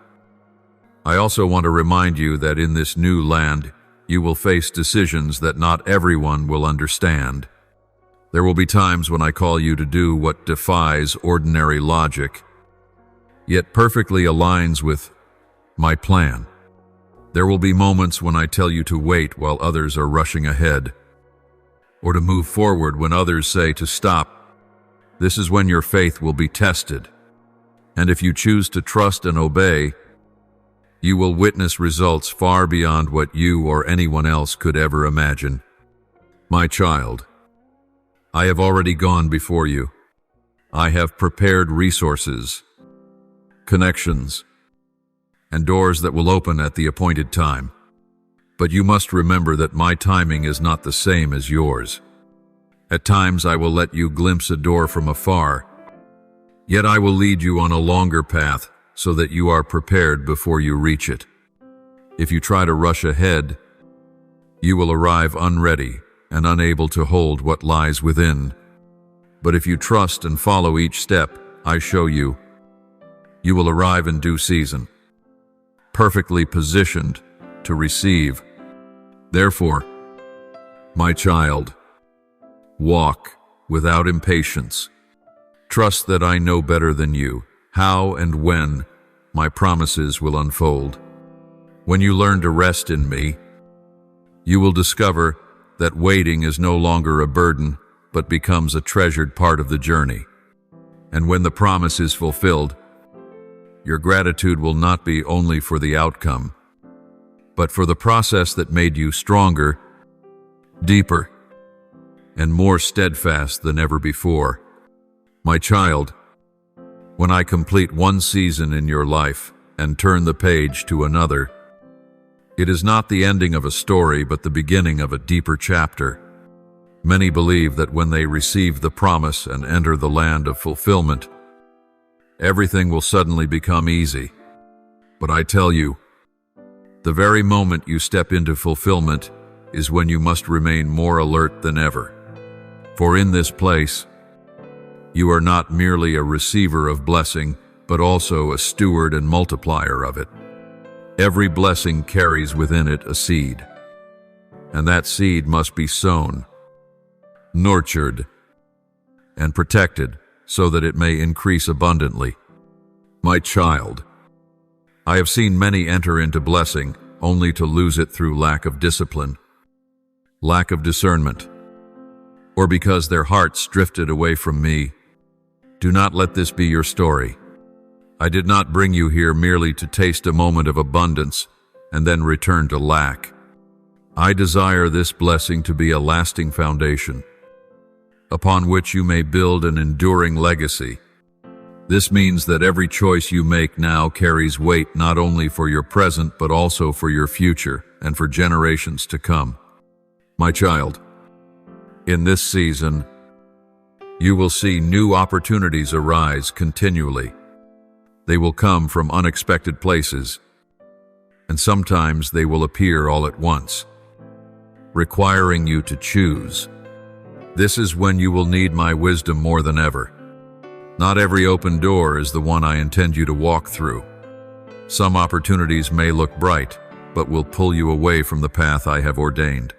I also want to remind you that in this new land, you will face decisions that not everyone will understand. There will be times when I call you to do what defies ordinary logic, yet perfectly aligns with my plan. There will be moments when I tell you to wait while others are rushing ahead, or to move forward when others say to stop. This is when your faith will be tested, and if you choose to trust and obey, you will witness results far beyond what you or anyone else could ever imagine. My child, I have already gone before you. I have prepared resources, connections, and doors that will open at the appointed time. But you must remember that my timing is not the same as yours. At times I will let you glimpse a door from afar, yet I will lead you on a longer path so that you are prepared before you reach it. If you try to rush ahead, you will arrive unready and unable to hold what lies within. But if you trust and follow each step I show you, you will arrive in due season, perfectly positioned to receive. Therefore, my child, walk without impatience. Trust that I know better than you how and when my promises will unfold. When you learn to rest in me, you will discover that waiting is no longer a burden, but becomes a treasured part of the journey. And when the promise is fulfilled, your gratitude will not be only for the outcome, but for the process that made you stronger, deeper, and more steadfast than ever before. My child, when I complete one season in your life and turn the page to another, it is not the ending of a story, but the beginning of a deeper chapter. Many believe that when they receive the promise and enter the land of fulfillment, everything will suddenly become easy. But I tell you, the very moment you step into fulfillment is when you must remain more alert than ever. For in this place, you are not merely a receiver of blessing, but also a steward and multiplier of it. Every blessing carries within it a seed, and that seed must be sown, nurtured, and protected so that it may increase abundantly. My child, I have seen many enter into blessing only to lose it through lack of discipline, lack of discernment, or because their hearts drifted away from me. Do not let this be your story. I did not bring you here merely to taste a moment of abundance and then return to lack. I desire this blessing to be a lasting foundation, upon which you may build an enduring legacy. This means that every choice you make now carries weight not only for your present but also for your future and for generations to come. My child, in this season, you will see new opportunities arise continually. They will come from unexpected places, and sometimes they will appear all at once, requiring you to choose. This is when you will need my wisdom more than ever. Not every open door is the one I intend you to walk through. Some opportunities may look bright, but will pull you away from the path I have ordained.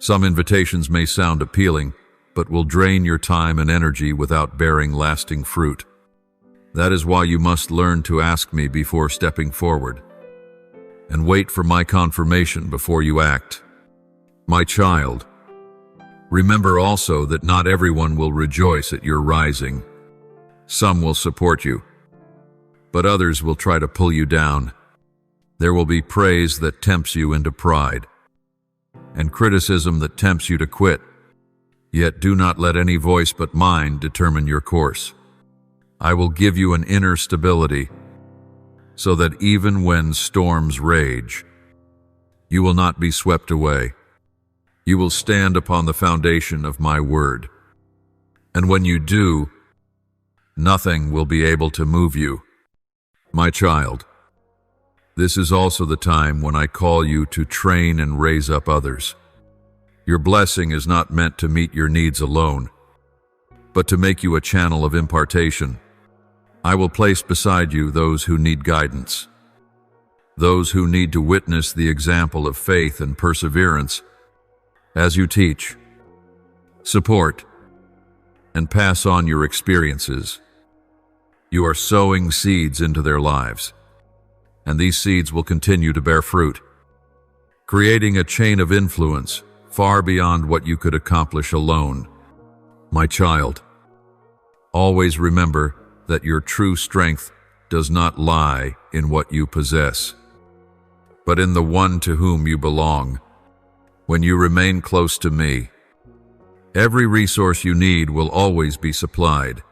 Some invitations may sound appealing, but will drain your time and energy without bearing lasting fruit. That is why you must learn to ask me before stepping forward, and wait for my confirmation before you act. My child, remember also that not everyone will rejoice at your rising. Some will support you, but others will try to pull you down. There will be praise that tempts you into pride, and criticism that tempts you to quit. Yet do not let any voice but mine determine your course. I will give you an inner stability, so that even when storms rage, you will not be swept away. You will stand upon the foundation of my word. And when you do, nothing will be able to move you. My child, this is also the time when I call you to train and raise up others. Your blessing is not meant to meet your needs alone, but to make you a channel of impartation. I will place beside you those who need guidance, those who need to witness the example of faith and perseverance. As you teach, support, and pass on your experiences, you are sowing seeds into their lives, and these seeds will continue to bear fruit, creating a chain of influence far beyond what you could accomplish alone. My child, always remember that your true strength does not lie in what you possess, but in the one to whom you belong. When you remain close to me, every resource you need will always be supplied.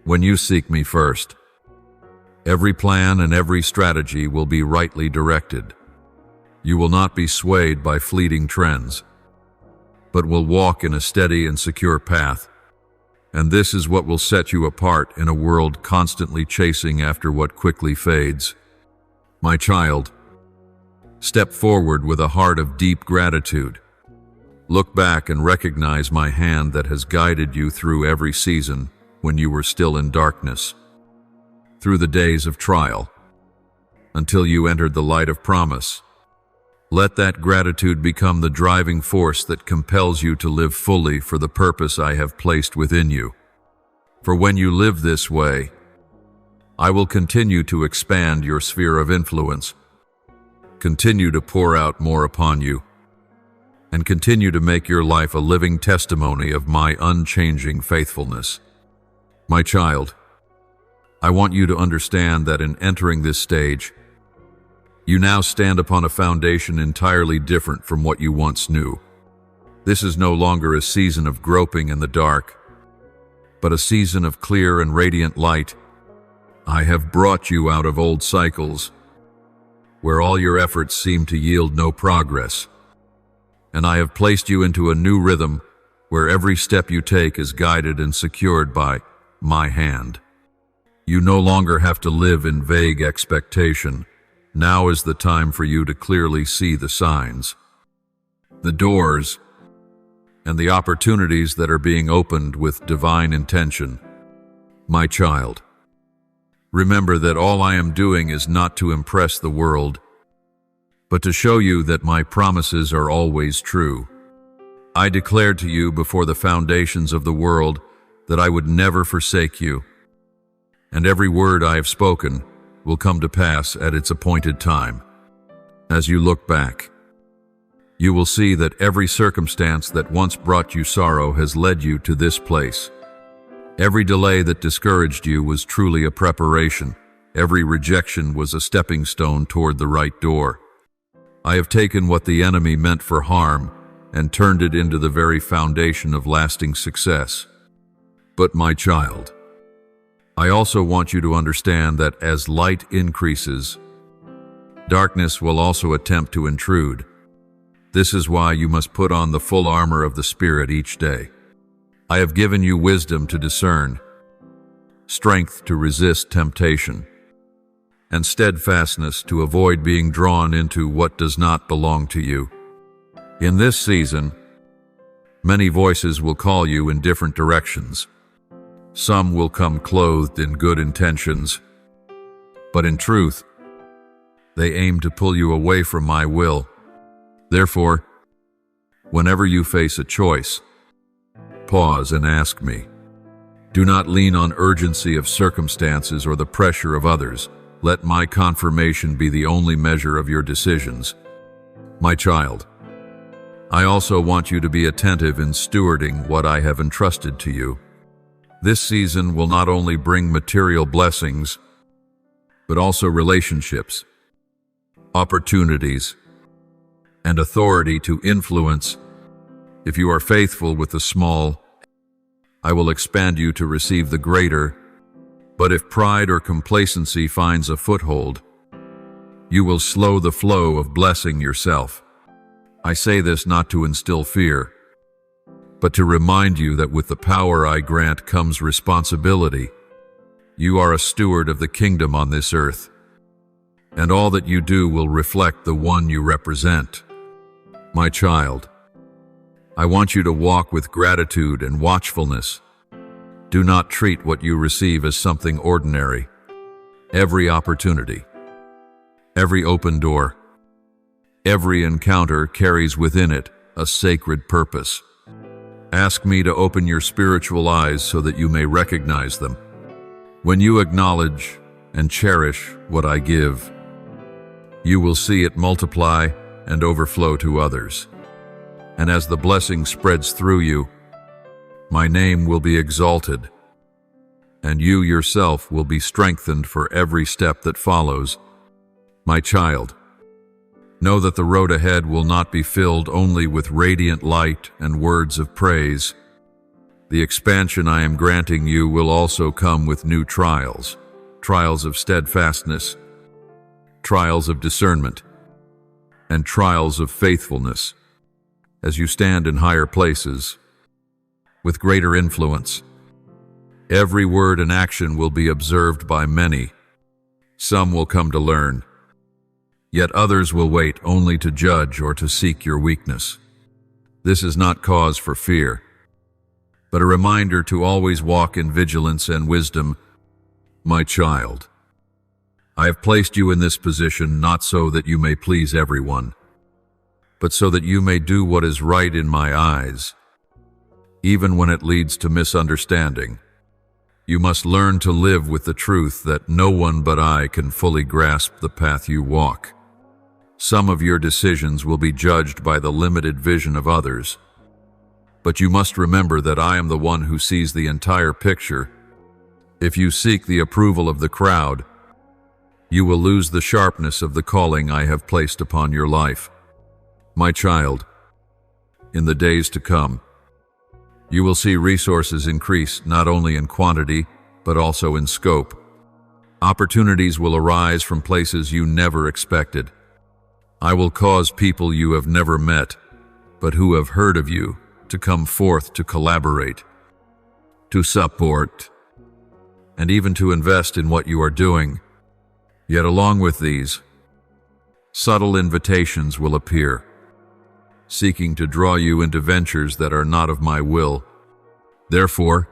When you seek me first, every plan and every strategy will be rightly directed. You will not be swayed by fleeting trends, but will walk in a steady and secure path. And this is what will set you apart in a world constantly chasing after what quickly fades. My child, step forward with a heart of deep gratitude. Look back and recognize my hand that has guided you through every season when you were still in darkness, through the days of trial, until you entered the light of promise. Let that gratitude become the driving force that compels you to live fully for the purpose I have placed within you. For when you live this way, I will continue to expand your sphere of influence, continue to pour out more upon you, and continue to make your life a living testimony of my unchanging faithfulness. My child, I want you to understand that in entering this stage, you now stand upon a foundation entirely different from what you once knew. This is no longer a season of groping in the dark, but a season of clear and radiant light. I have brought you out of old cycles, where all your efforts seem to yield no progress, and I have placed you into a new rhythm where every step you take is guided and secured by my hand. You no longer have to live in vague expectation. Now is the time for you to clearly see the signs, the doors, and the opportunities that are being opened with divine intention. My child, remember that all I am doing is not to impress the world, but to show you that my promises are always true. I declared to you before the foundations of the world that I would never forsake you, and every word I have spoken will come to pass at its appointed time. As you look back, you will see that every circumstance that once brought you sorrow has led you to this place. Every delay that discouraged you was truly a preparation. Every rejection was a stepping stone toward the right door. I have taken what the enemy meant for harm and turned it into the very foundation of lasting success. But my child, I also want you to understand that as light increases, darkness will also attempt to intrude. This is why you must put on the full armor of the Spirit each day. I have given you wisdom to discern, strength to resist temptation, and steadfastness to avoid being drawn into what does not belong to you. In this season, many voices will call you in different directions. Some will come clothed in good intentions, but in truth, they aim to pull you away from my will. Therefore, whenever you face a choice, pause and ask me. Do not lean on urgency of circumstances or the pressure of others. Let my confirmation be the only measure of your decisions. My child, I also want you to be attentive in stewarding what I have entrusted to you. This season will not only bring material blessings, but also relationships, opportunities, and authority to influence. If you are faithful with the small, I will expand you to receive the greater. But if pride or complacency finds a foothold, you will slow the flow of blessing yourself. I say this not to instill fear, but to remind you that with the power I grant comes responsibility. You are a steward of the kingdom on this earth, and all that you do will reflect the one you represent. My child, I want you to walk with gratitude and watchfulness. Do not treat what you receive as something ordinary. Every opportunity, every open door, every encounter carries within it a sacred purpose. Ask me to open your spiritual eyes so that you may recognize them. When you acknowledge and cherish what I give, you will see it multiply and overflow to others. And as the blessing spreads through you, my name will be exalted, and you yourself will be strengthened for every step that follows. My child, know that the road ahead will not be filled only with radiant light and words of praise. The expansion I am granting you will also come with new trials, trials of steadfastness, trials of discernment, and trials of faithfulness, as you stand in higher places, with greater influence. Every word and action will be observed by many. Some will come to learn, yet others will wait only to judge or to seek your weakness. This is not cause for fear, but a reminder to always walk in vigilance and wisdom. My child, I have placed you in this position not so that you may please everyone, but so that you may do what is right in my eyes, even when it leads to misunderstanding. You must learn to live with the truth that no one but I can fully grasp the path you walk. Some of your decisions will be judged by the limited vision of others, but you must remember that I am the one who sees the entire picture. If you seek the approval of the crowd, you will lose the sharpness of the calling I have placed upon your life. My child, in the days to come, you will see resources increase not only in quantity, but also in scope. Opportunities will arise from places you never expected. I will cause people you have never met, but who have heard of you, to come forth to collaborate, to support, and even to invest in what you are doing. Yet along with these, subtle invitations will appear, seeking to draw you into ventures that are not of my will. Therefore,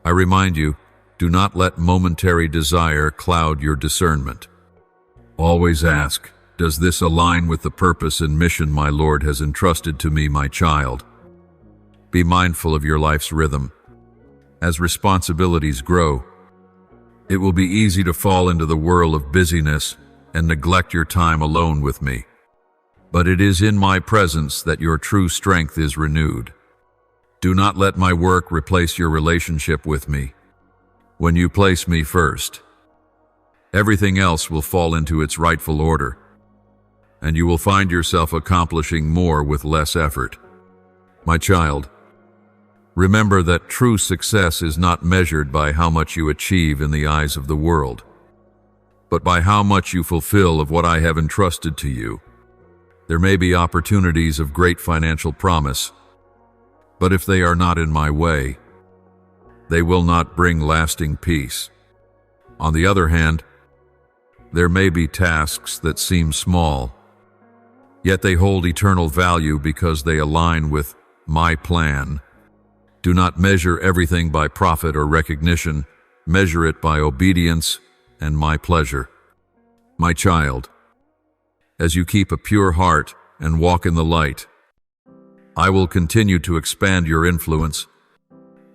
I remind you, do not let momentary desire cloud your discernment. Always ask, does this align with the purpose and mission my Lord has entrusted to me, my child? Be mindful of your life's rhythm. As responsibilities grow, it will be easy to fall into the whirl of busyness and neglect your time alone with me. But it is in my presence that your true strength is renewed. Do not let my work replace your relationship with me. When you place me first, everything else will fall into its rightful order, and you will find yourself accomplishing more with less effort. My child, remember that true success is not measured by how much you achieve in the eyes of the world, but by how much you fulfill of what I have entrusted to you. There may be opportunities of great financial promise, but if they are not in my way, they will not bring lasting peace. On the other hand, there may be tasks that seem small, yet they hold eternal value because they align with my plan. Do not measure everything by profit or recognition. Measure it by obedience and my pleasure. My child, as you keep a pure heart and walk in the light, I will continue to expand your influence.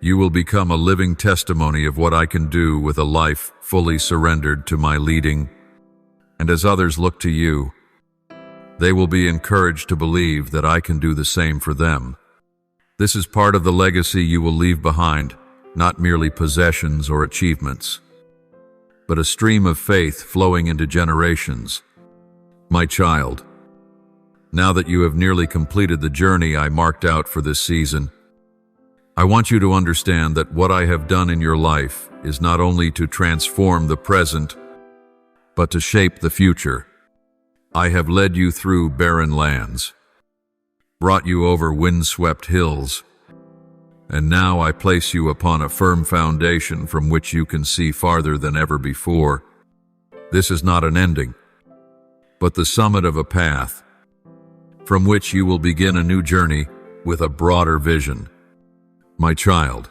You will become a living testimony of what I can do with a life fully surrendered to my leading. And as others look to you, they will be encouraged to believe that I can do the same for them. This is part of the legacy you will leave behind, not merely possessions or achievements, but a stream of faith flowing into generations. My child, now that you have nearly completed the journey I marked out for this season, I want you to understand that what I have done in your life is not only to transform the present, but to shape the future. I have led you through barren lands, brought you over windswept hills, and now I place you upon a firm foundation from which you can see farther than ever before. This is not an ending, but the summit of a path from which you will begin a new journey with a broader vision. My child,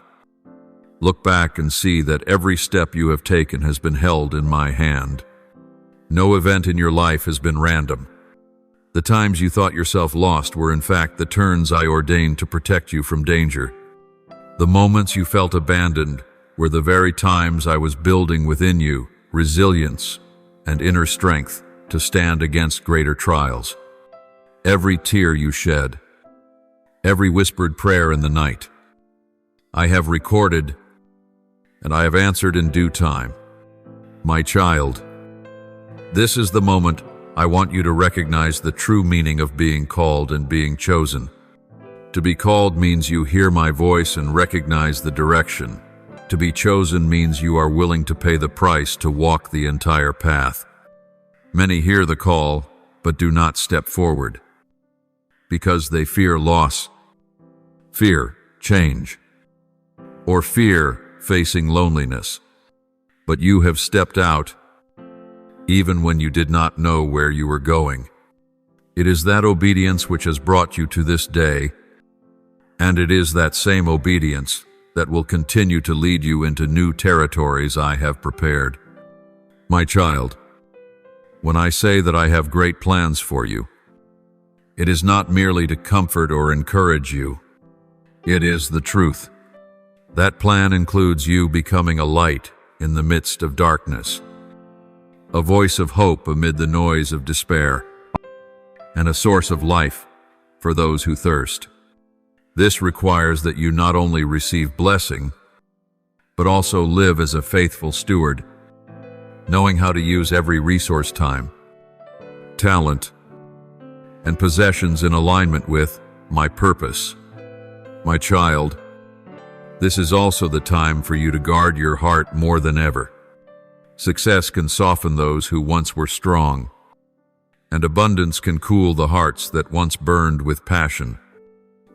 look back and see that every step you have taken has been held in my hand. No event in your life has been random. The times you thought yourself lost were in fact the turns I ordained to protect you from danger. The moments you felt abandoned were the very times I was building within you resilience and inner strength to stand against greater trials. Every tear you shed, every whispered prayer in the night, I have recorded and I have answered in due time. My child, this is the moment I want you to recognize the true meaning of being called and being chosen. To be called means you hear my voice and recognize the direction. To be chosen means you are willing to pay the price to walk the entire path. Many hear the call, but do not step forward because they fear loss, fear change, or fear facing loneliness. But you have stepped out even when you did not know where you were going. It is that obedience which has brought you to this day, and it is that same obedience that will continue to lead you into new territories I have prepared. My child, when I say that I have great plans for you, it is not merely to comfort or encourage you. It is the truth. That plan includes you becoming a light in the midst of darkness, a voice of hope amid the noise of despair, and a source of life for those who thirst. This requires that you not only receive blessing, but also live as a faithful steward, knowing how to use every resource, time, talent, and possessions in alignment with my purpose. My child, this is also the time for you to guard your heart more than ever. Success can soften those who once were strong, and abundance can cool the hearts that once burned with passion.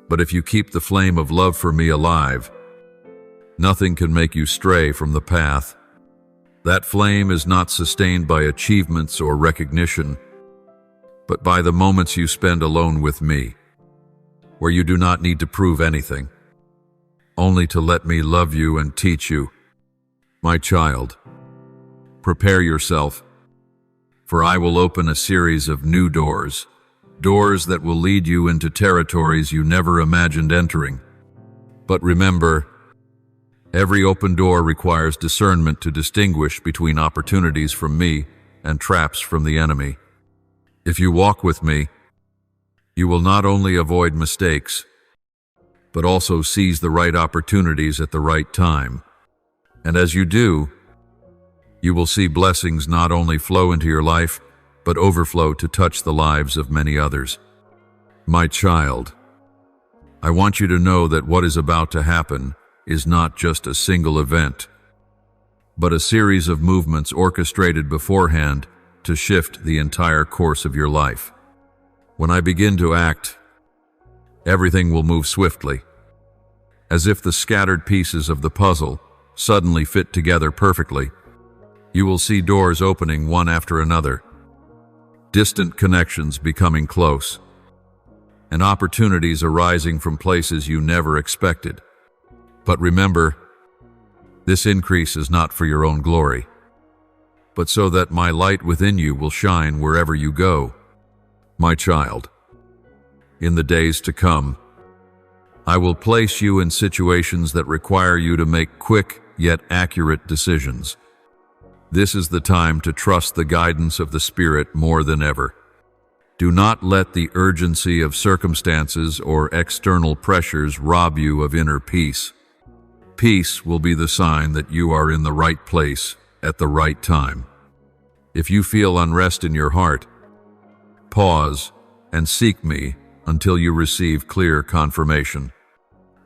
But if you keep the flame of love for me alive, nothing can make you stray from the path. That flame is not sustained by achievements or recognition, but by the moments you spend alone with me, where you do not need to prove anything, only to let me love you and teach you. My child, prepare yourself, for I will open a series of new doors, doors that will lead you into territories you never imagined entering. But remember, every open door requires discernment to distinguish between opportunities from me and traps from the enemy. If you walk with me, you will not only avoid mistakes, but also seize the right opportunities at the right time. And as you do, you will see blessings not only flow into your life, but overflow to touch the lives of many others. My child, I want you to know that what is about to happen is not just a single event, but a series of movements orchestrated beforehand to shift the entire course of your life. When I begin to act, everything will move swiftly, as if the scattered pieces of the puzzle suddenly fit together perfectly. You will see doors opening one after another, distant connections becoming close, and opportunities arising from places you never expected. But remember, this increase is not for your own glory, but so that my light within you will shine wherever you go. My child, in the days to come, I will place you in situations that require you to make quick yet accurate decisions. This is the time to trust the guidance of the Spirit more than ever. Do not let the urgency of circumstances or external pressures rob you of inner peace. Peace will be the sign that you are in the right place at the right time. If you feel unrest in your heart, pause and seek me until you receive clear confirmation.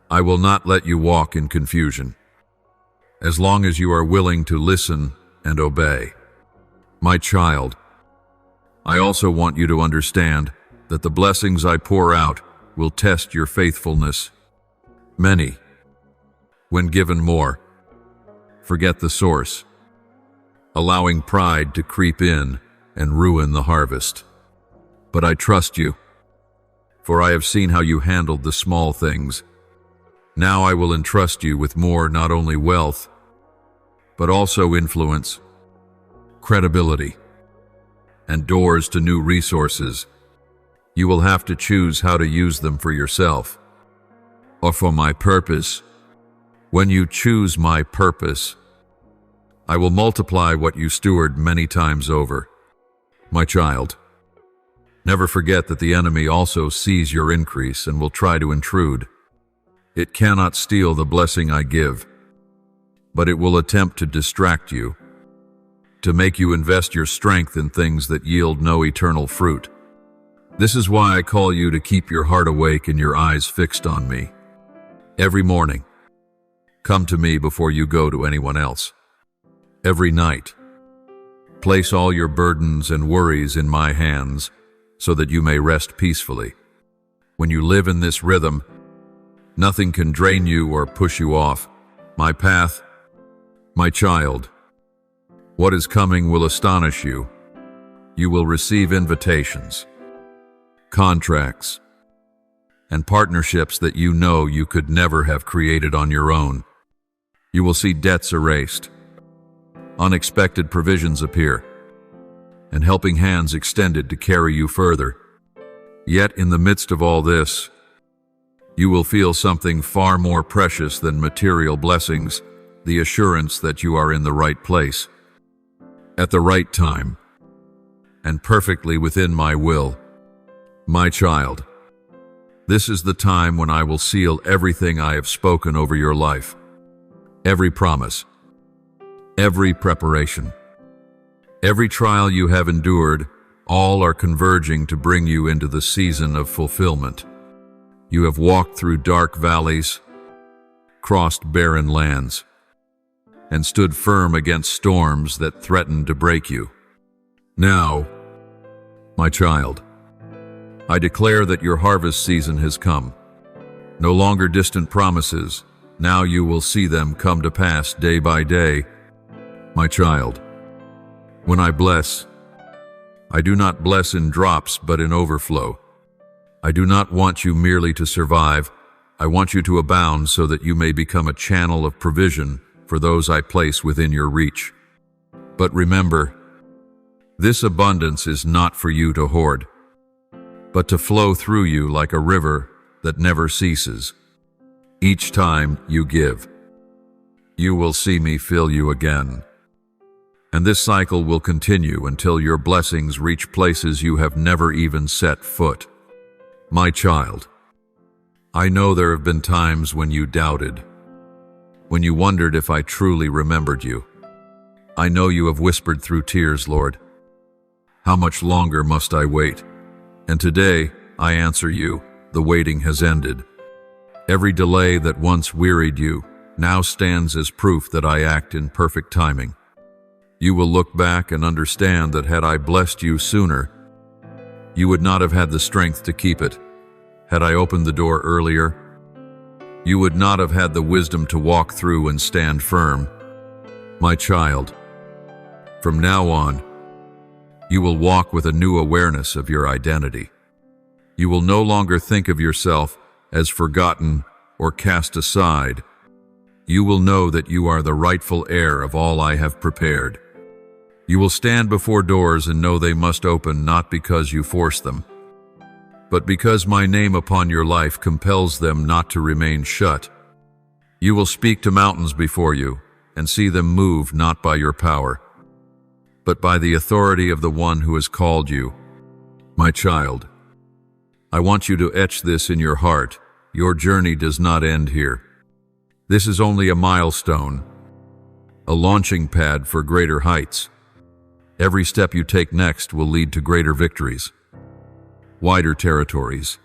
I will not let you walk in confusion, as long as you are willing to listen and obey. My child, I also want you to understand that the blessings I pour out will test your faithfulness. Many, when given more, forget the source, allowing pride to creep in and ruin the harvest. But I trust you, for I have seen how you handled the small things. Now I will entrust you with more, not only wealth, but also influence, credibility, and doors to new resources. You will have to choose how to use them for yourself or for my purpose. When you choose my purpose, I will multiply what you steward many times over. My child, never forget that the enemy also sees your increase and will try to intrude. It cannot steal the blessing I give, but it will attempt to distract you, to make you invest your strength in things that yield no eternal fruit. This is why I call you to keep your heart awake and your eyes fixed on me. Every morning, come to me before you go to anyone else. Every night, place all your burdens and worries in my hands so that you may rest peacefully. When you live in this rhythm, nothing can drain you or push you off my path. My child, what is coming will astonish you. You will receive invitations, contracts, and partnerships that you know you could never have created on your own. You will see debts erased, unexpected provisions appear, and helping hands extended to carry you further. Yet in the midst of all this, you will feel something far more precious than material blessings, the assurance that you are in the right place, at the right time, and perfectly within my will. My child, this is the time when I will seal everything I have spoken over your life. Every promise, every preparation, every trial you have endured, all are converging to bring you into the season of fulfillment. You have walked through dark valleys, crossed barren lands, and stood firm against storms that threatened to break you. Now, my child, I declare that your harvest season has come. No longer distant promises, now you will see them come to pass day by day. My child, when I bless, I do not bless in drops but in overflow. I do not want you merely to survive. I want you to abound so that you may become a channel of provision for those I place within your reach. But remember, this abundance is not for you to hoard, but to flow through you like a river that never ceases. Each time you give, you will see me fill you again. And this cycle will continue until your blessings reach places you have never even set foot. My child, I know there have been times when you doubted, when you wondered if I truly remembered you. I know you have whispered through tears, Lord, how much longer must I wait? And today, I answer you, the waiting has ended. Every delay that once wearied you now stands as proof that I act in perfect timing. You will look back and understand that had I blessed you sooner, you would not have had the strength to keep it. Had I opened the door earlier, you would not have had the wisdom to walk through and stand firm. My child, from now on, you will walk with a new awareness of your identity. You will no longer think of yourself as forgotten or cast aside. You will know that you are the rightful heir of all I have prepared. You will stand before doors and know they must open not because you force them, but because my name upon your life compels them not to remain shut. You will speak to mountains before you and see them move not by your power, but by the authority of the one who has called you. My child, I want you to etch this in your heart. Your journey does not end here. This is only a milestone, a launching pad for greater heights. Every step you take next will lead to greater victories, wider territories,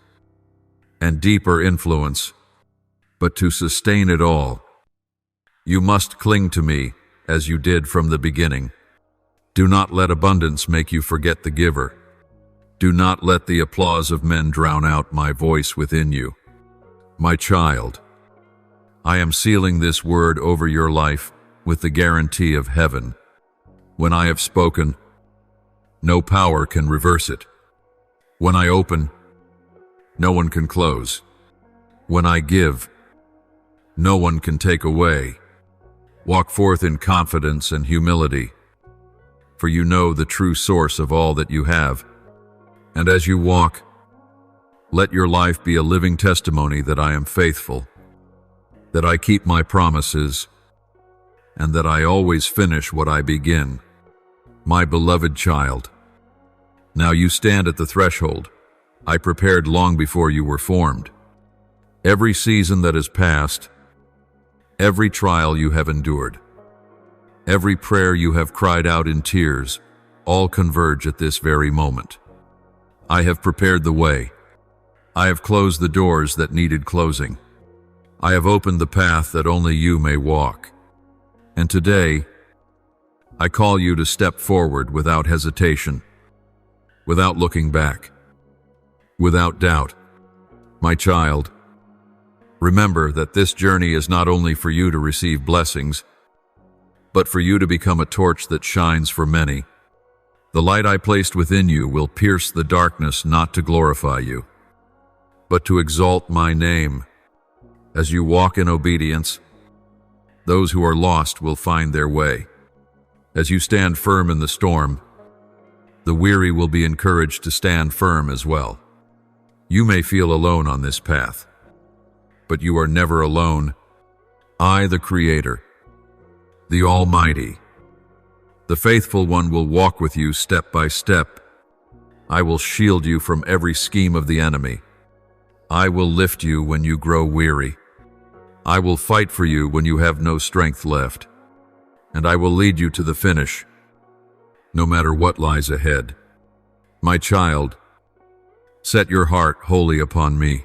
and deeper influence. But to sustain it all, you must cling to me as you did from the beginning. Do not let abundance make you forget the giver. Do not let the applause of men drown out my voice within you. My child, I am sealing this word over your life with the guarantee of heaven. When I have spoken, no power can reverse it. When I open, no one can close. When I give, no one can take away. Walk forth in confidence and humility, for you know the true source of all that you have. And as you walk, let your life be a living testimony that I am faithful, that I keep my promises, and that I always finish what I begin. My beloved child, now you stand at the threshold I prepared long before you were formed. Every season that has passed, every trial you have endured, every prayer you have cried out in tears, all converge at this very moment. I have prepared the way. I have closed the doors that needed closing. I have opened the path that only you may walk. And today, I call you to step forward without hesitation, without looking back, without doubt. My child, remember that this journey is not only for you to receive blessings, but for you to become a torch that shines for many. The light I placed within you will pierce the darkness not to glorify you, but to exalt my name. As you walk in obedience, those who are lost will find their way. As you stand firm in the storm, the weary will be encouraged to stand firm as well. You may feel alone on this path, but you are never alone. I, the Creator, the Almighty, the Faithful One, will walk with you step by step. I will shield you from every scheme of the enemy. I will lift you when you grow weary. I will fight for you when you have no strength left, and I will lead you to the finish, no matter what lies ahead. My child, set your heart wholly upon me.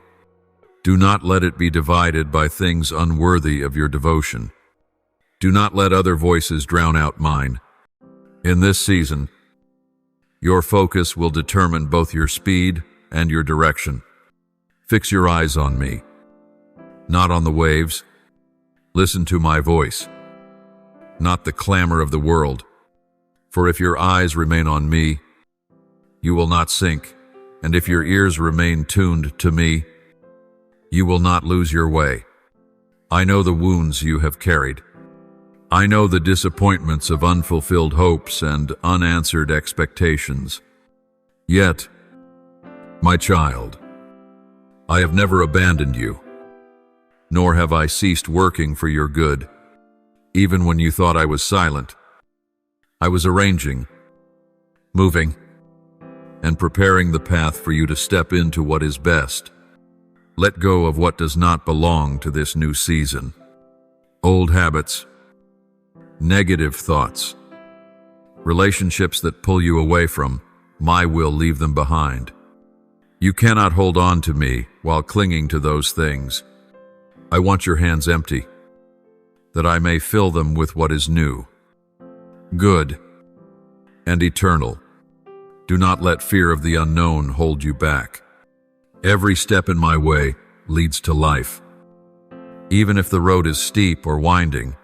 Do not let it be divided by things unworthy of your devotion. Do not let other voices drown out mine. In this season, your focus will determine both your speed and your direction. Fix your eyes on me, not on the waves. Listen to my voice, not the clamor of the world. For if your eyes remain on me, you will not sink, and if your ears remain tuned to me, you will not lose your way. I know the wounds you have carried. I know the disappointments of unfulfilled hopes and unanswered expectations. Yet, my child, I have never abandoned you, nor have I ceased working for your good. Even when you thought I was silent, I was arranging, moving, and preparing the path for you to step into what is best. Let go of what does not belong to this new season. Old habits, negative thoughts, relationships that pull you away from my will, leave them behind. You cannot hold on to me while clinging to those things. I want your hands empty, that I may fill them with what is new, good, and eternal. Do not let fear of the unknown hold you back. Every step in my way leads to life. Even if the road is steep or winding,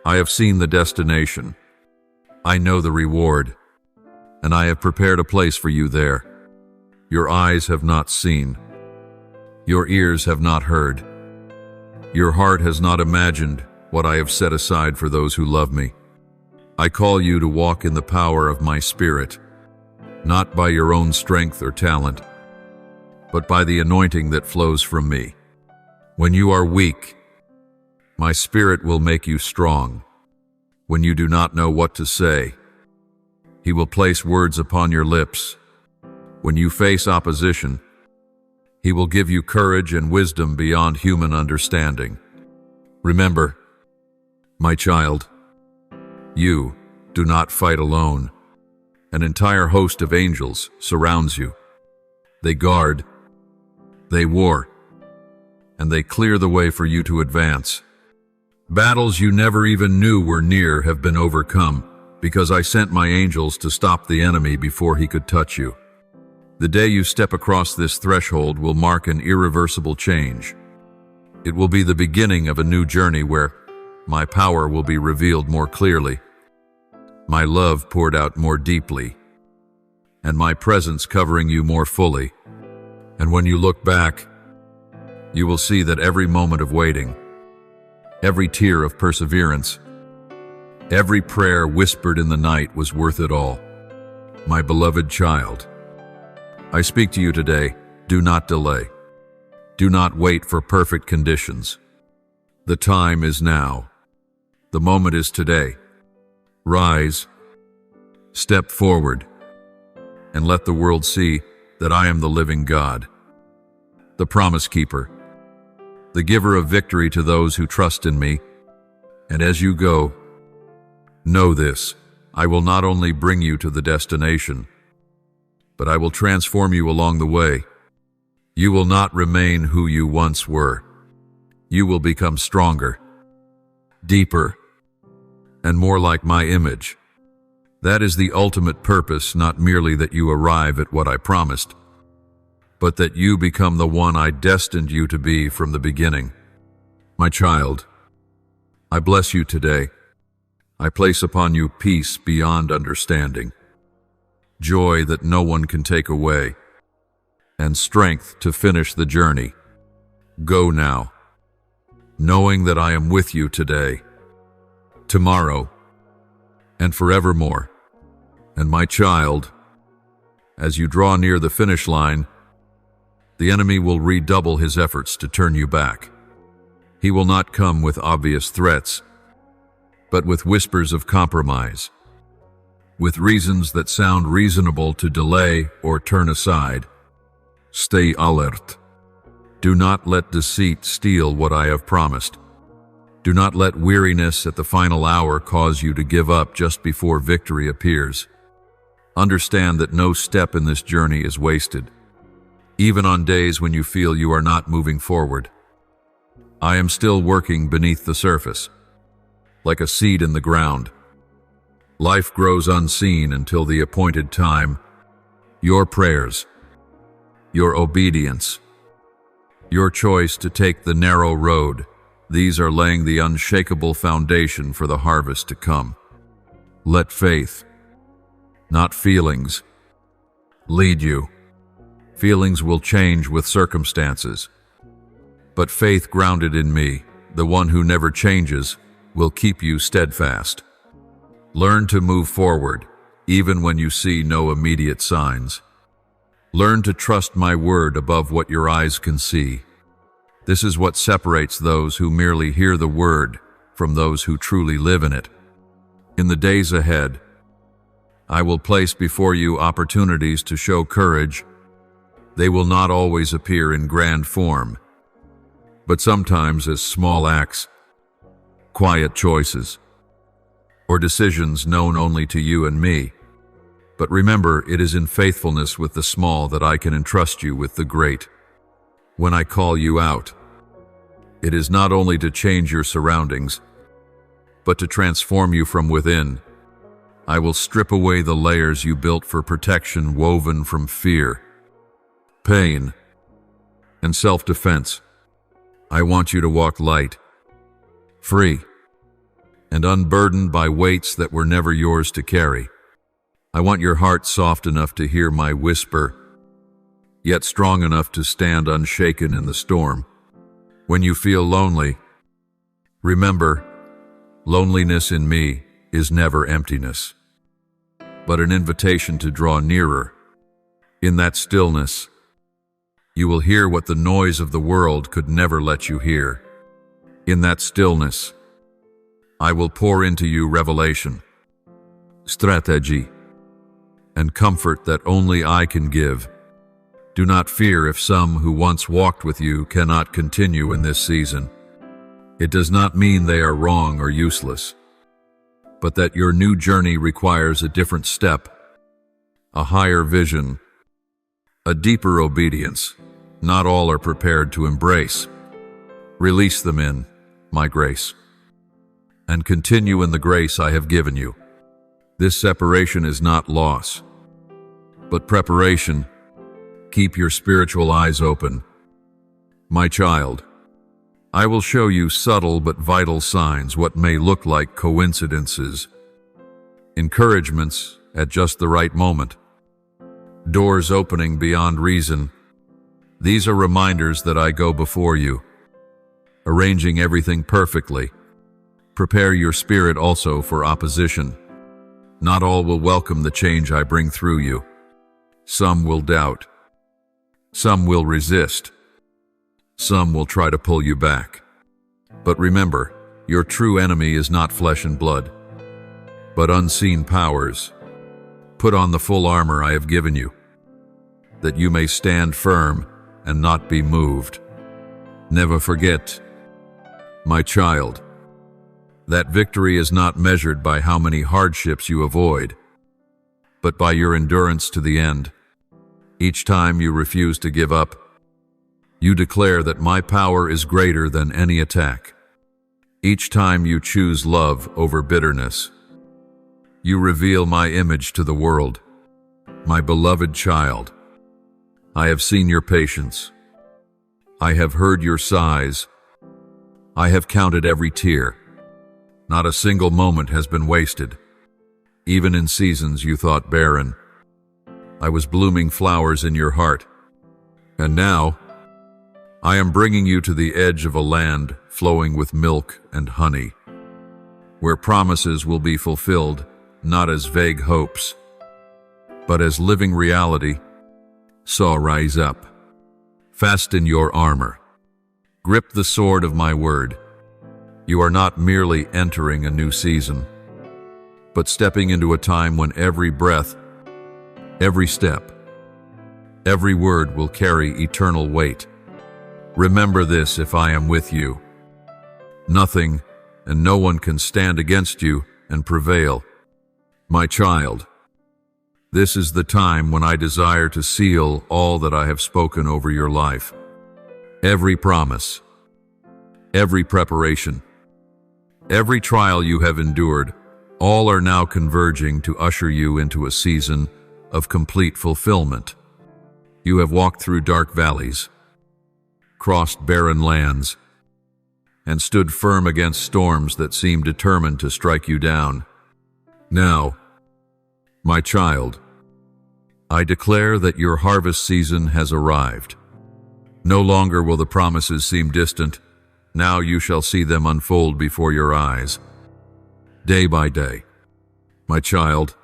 I have seen the destination. I know the reward, and I have prepared a place for you there. Your eyes have not seen, your ears have not heard, your heart has not imagined what I have set aside for those who love me. I call you to walk in the power of my Spirit, not by your own strength or talent, but by the anointing that flows from me. When you are weak, my Spirit will make you strong. When you do not know what to say, He will place words upon your lips. When you face opposition, He will give you courage and wisdom beyond human understanding. Remember, my child, you do not fight alone. An entire host of angels surrounds you. They guard, they war, and they clear the way for you to advance. Battles you never even knew were near have been overcome, because I sent my angels to stop the enemy before he could touch you. The day you step across this threshold will mark an irreversible change. It will be the beginning of a new journey where my power will be revealed more clearly, my love poured out more deeply, and my presence covering you more fully. And when you look back, you will see that every moment of waiting, every tear of perseverance, every prayer whispered in the night was worth it all. My beloved child, I speak to you today, do not delay. Do not wait for perfect conditions. The time is now. The moment is today. Rise, step forward, and let the world see that I am the living God, the promise keeper, the giver of victory to those who trust in me. And as you go, know this, I will not only bring you to the destination, but I will transform you along the way. You will not remain who you once were. You will become stronger, deeper, and more like my image. That is the ultimate purpose, not merely that you arrive at what I promised, but that you become the one I destined you to be from the beginning. My child, I bless you today. I place upon you peace beyond understanding, joy that no one can take away, and strength to finish the journey. Go now, knowing that I am with you today, tomorrow, and forevermore. And my child, as you draw near the finish line, the enemy will redouble his efforts to turn you back. He will not come with obvious threats, but with whispers of compromise, with reasons that sound reasonable to delay or turn aside. Stay alert. Do not let deceit steal what I have promised. Do not let weariness at the final hour cause you to give up just before victory appears. Understand that no step in this journey is wasted, even on days when you feel you are not moving forward. I am still working beneath the surface, like a seed in the ground. Life grows unseen until the appointed time. Your prayers, your obedience, your choice to take the narrow road, these are laying the unshakable foundation for the harvest to come. Let faith, not feelings, lead you. Feelings will change with circumstances, but faith grounded in me, the one who never changes, will keep you steadfast. Learn to move forward, even when you see no immediate signs. Learn to trust my word above what your eyes can see. This is what separates those who merely hear the word from those who truly live in it. In the days ahead, I will place before you opportunities to show courage. They will not always appear in grand form, but sometimes as small acts, quiet choices, or decisions known only to you and me. But remember, it is in faithfulness with the small that I can entrust you with the great. When I call you out, it is not only to change your surroundings, but to transform you from within. I will strip away the layers you built for protection, woven from fear, pain, and self-defense. I want you to walk light, free, and unburdened by weights that were never yours to carry. I want your heart soft enough to hear my whisper, yet strong enough to stand unshaken in the storm. When you feel lonely, remember, loneliness in me is never emptiness, but an invitation to draw nearer. In that stillness, you will hear what the noise of the world could never let you hear. In that stillness, I will pour into you revelation, strategy, and comfort that only I can give. Do not fear if some who once walked with you cannot continue in this season. It does not mean they are wrong or useless, but that your new journey requires a different step, a higher vision, a deeper obedience. Not all are prepared to embrace. Release them in my grace, and continue in the grace I have given you. This separation is not loss, but preparation. Keep your spiritual eyes open. My child, I will show you subtle but vital signs, what may look like coincidences, encouragements at just the right moment, doors opening beyond reason, These are reminders that I go before you, arranging everything perfectly. Prepare your spirit also for opposition. Not all will welcome the change I bring through you. Some will doubt. Some will resist. Some will try to pull you back. But remember, your true enemy is not flesh and blood, but unseen powers. Put on the full armor I have given you, that you may stand firm and not be moved. Never forget, my child, that victory is not measured by how many hardships you avoid, but by your endurance to the end. Each time you refuse to give up, you declare that my power is greater than any attack. Each time you choose love over bitterness, you reveal my image to the world. My beloved child, I have seen your patience. I have heard your sighs. I have counted every tear. Not a single moment has been wasted. Even in seasons you thought barren, I was blooming flowers in your heart. And now, I am bringing you to the edge of a land flowing with milk and honey, where promises will be fulfilled not as vague hopes, but as living reality. So rise up, fasten your armor, grip the sword of my word. You are not merely entering a new season, but stepping into a time when every breath, every step, every word will carry eternal weight. Remember this: if I am with you, nothing and no one can stand against you and prevail. My child, this is the time when I desire to seal all that I have spoken over your life. Every promise, every preparation, every trial you have endured, all are now converging to usher you into a season of complete fulfillment. You have walked through dark valleys, crossed barren lands, and stood firm against storms that seemed determined to strike you down. Now, my child, I declare that your harvest season has arrived. No longer will the promises seem distant. Now you shall see them unfold before your eyes, day by day. My child,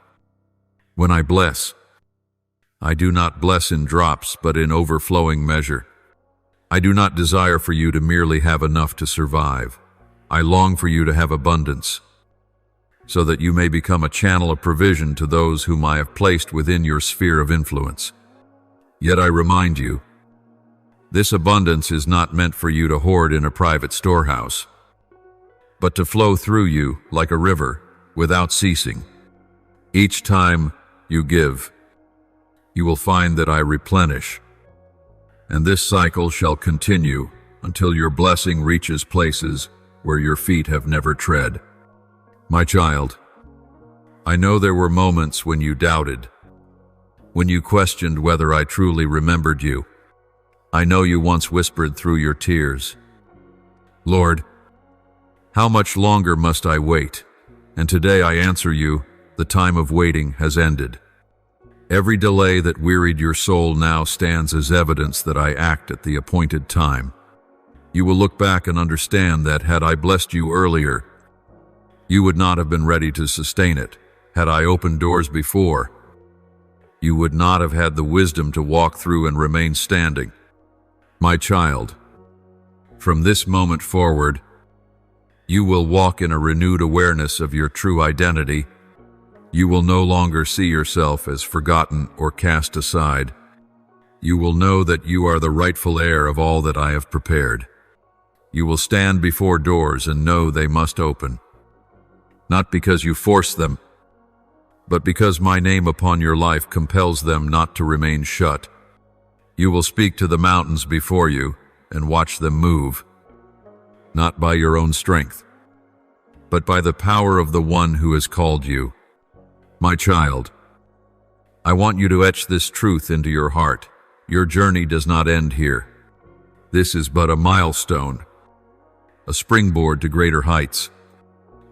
when I bless, I do not bless in drops, but in overflowing measure. I do not desire for you to merely have enough to survive. I long for you to have abundance, so that you may become a channel of provision to those whom I have placed within your sphere of influence. Yet I remind you, this abundance is not meant for you to hoard in a private storehouse, but to flow through you like a river without ceasing. Each time you give, you will find that I replenish, and this cycle shall continue until your blessing reaches places where your feet have never tread. My child, I know there were moments when you doubted, when you questioned whether I truly remembered you. I know you once whispered through your tears, Lord, how much longer must I wait? And today I answer you, the time of waiting has ended. Every delay that wearied your soul now stands as evidence that I act at the appointed time. You will look back and understand that had I blessed you earlier, you would not have been ready to sustain it. Had I opened doors before, you would not have had the wisdom to walk through and remain standing. My child, from this moment forward, you will walk in a renewed awareness of your true identity. You will no longer see yourself as forgotten or cast aside. You will know that you are the rightful heir of all that I have prepared. You will stand before doors and know they must open, not because you force them, but because my name upon your life compels them not to remain shut. You will speak to the mountains before you and watch them move, not by your own strength, but by the power of the one who has called you. My child, I want you to etch this truth into your heart. Your journey does not end here. This is but a milestone, a springboard to greater heights.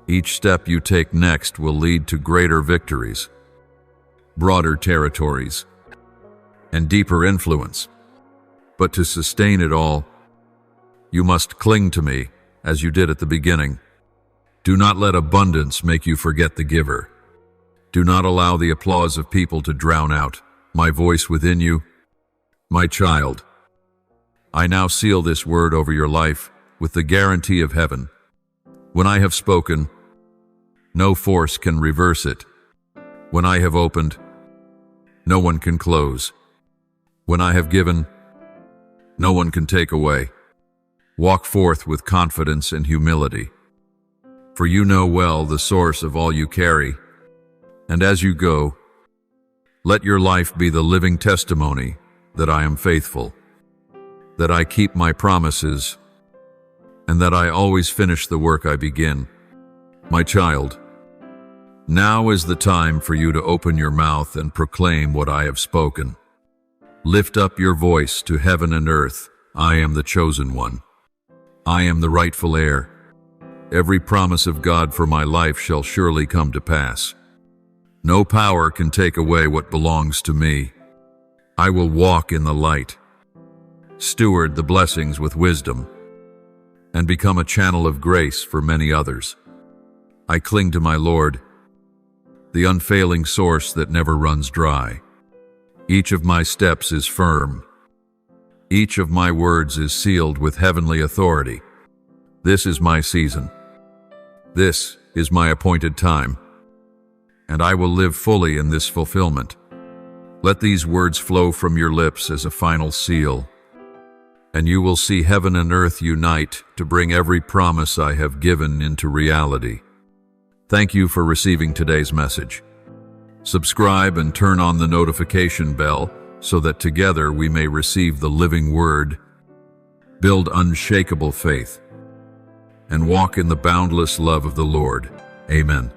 Each step you take next will lead to greater victories, broader territories, and deeper influence. But to sustain it all, you must cling to me, as you did at the beginning. Do not let abundance make you forget the giver. Do not allow the applause of people to drown out my voice within you. My child, I now seal this word over your life with the guarantee of heaven. When I have spoken, no force can reverse it. When I have opened, no one can close. When I have given, no one can take away. Walk forth with confidence and humility, for you know well the source of all you carry. And as you go, let your life be the living testimony that I am faithful, that I keep my promises, and that I always finish the work I begin. My child, now is the time for you to open your mouth and proclaim what I have spoken. Lift up your voice to heaven and earth. I am the chosen one. I am the rightful heir. Every promise of God for my life shall surely come to pass. No power can take away what belongs to me. I will walk in the light, steward the blessings with wisdom, and become a channel of grace for many others. I cling to my Lord, the unfailing source that never runs dry. Each of my steps is firm. Each of my words is sealed with heavenly authority. This is my season. This is my appointed time, and I will live fully in this fulfillment. Let these words flow from your lips as a final seal, and you will see heaven and earth unite to bring every promise I have given into reality. Thank you for receiving today's message. Subscribe and turn on the notification bell so that together we may receive the living word, build unshakable faith, and walk in the boundless love of the Lord. Amen.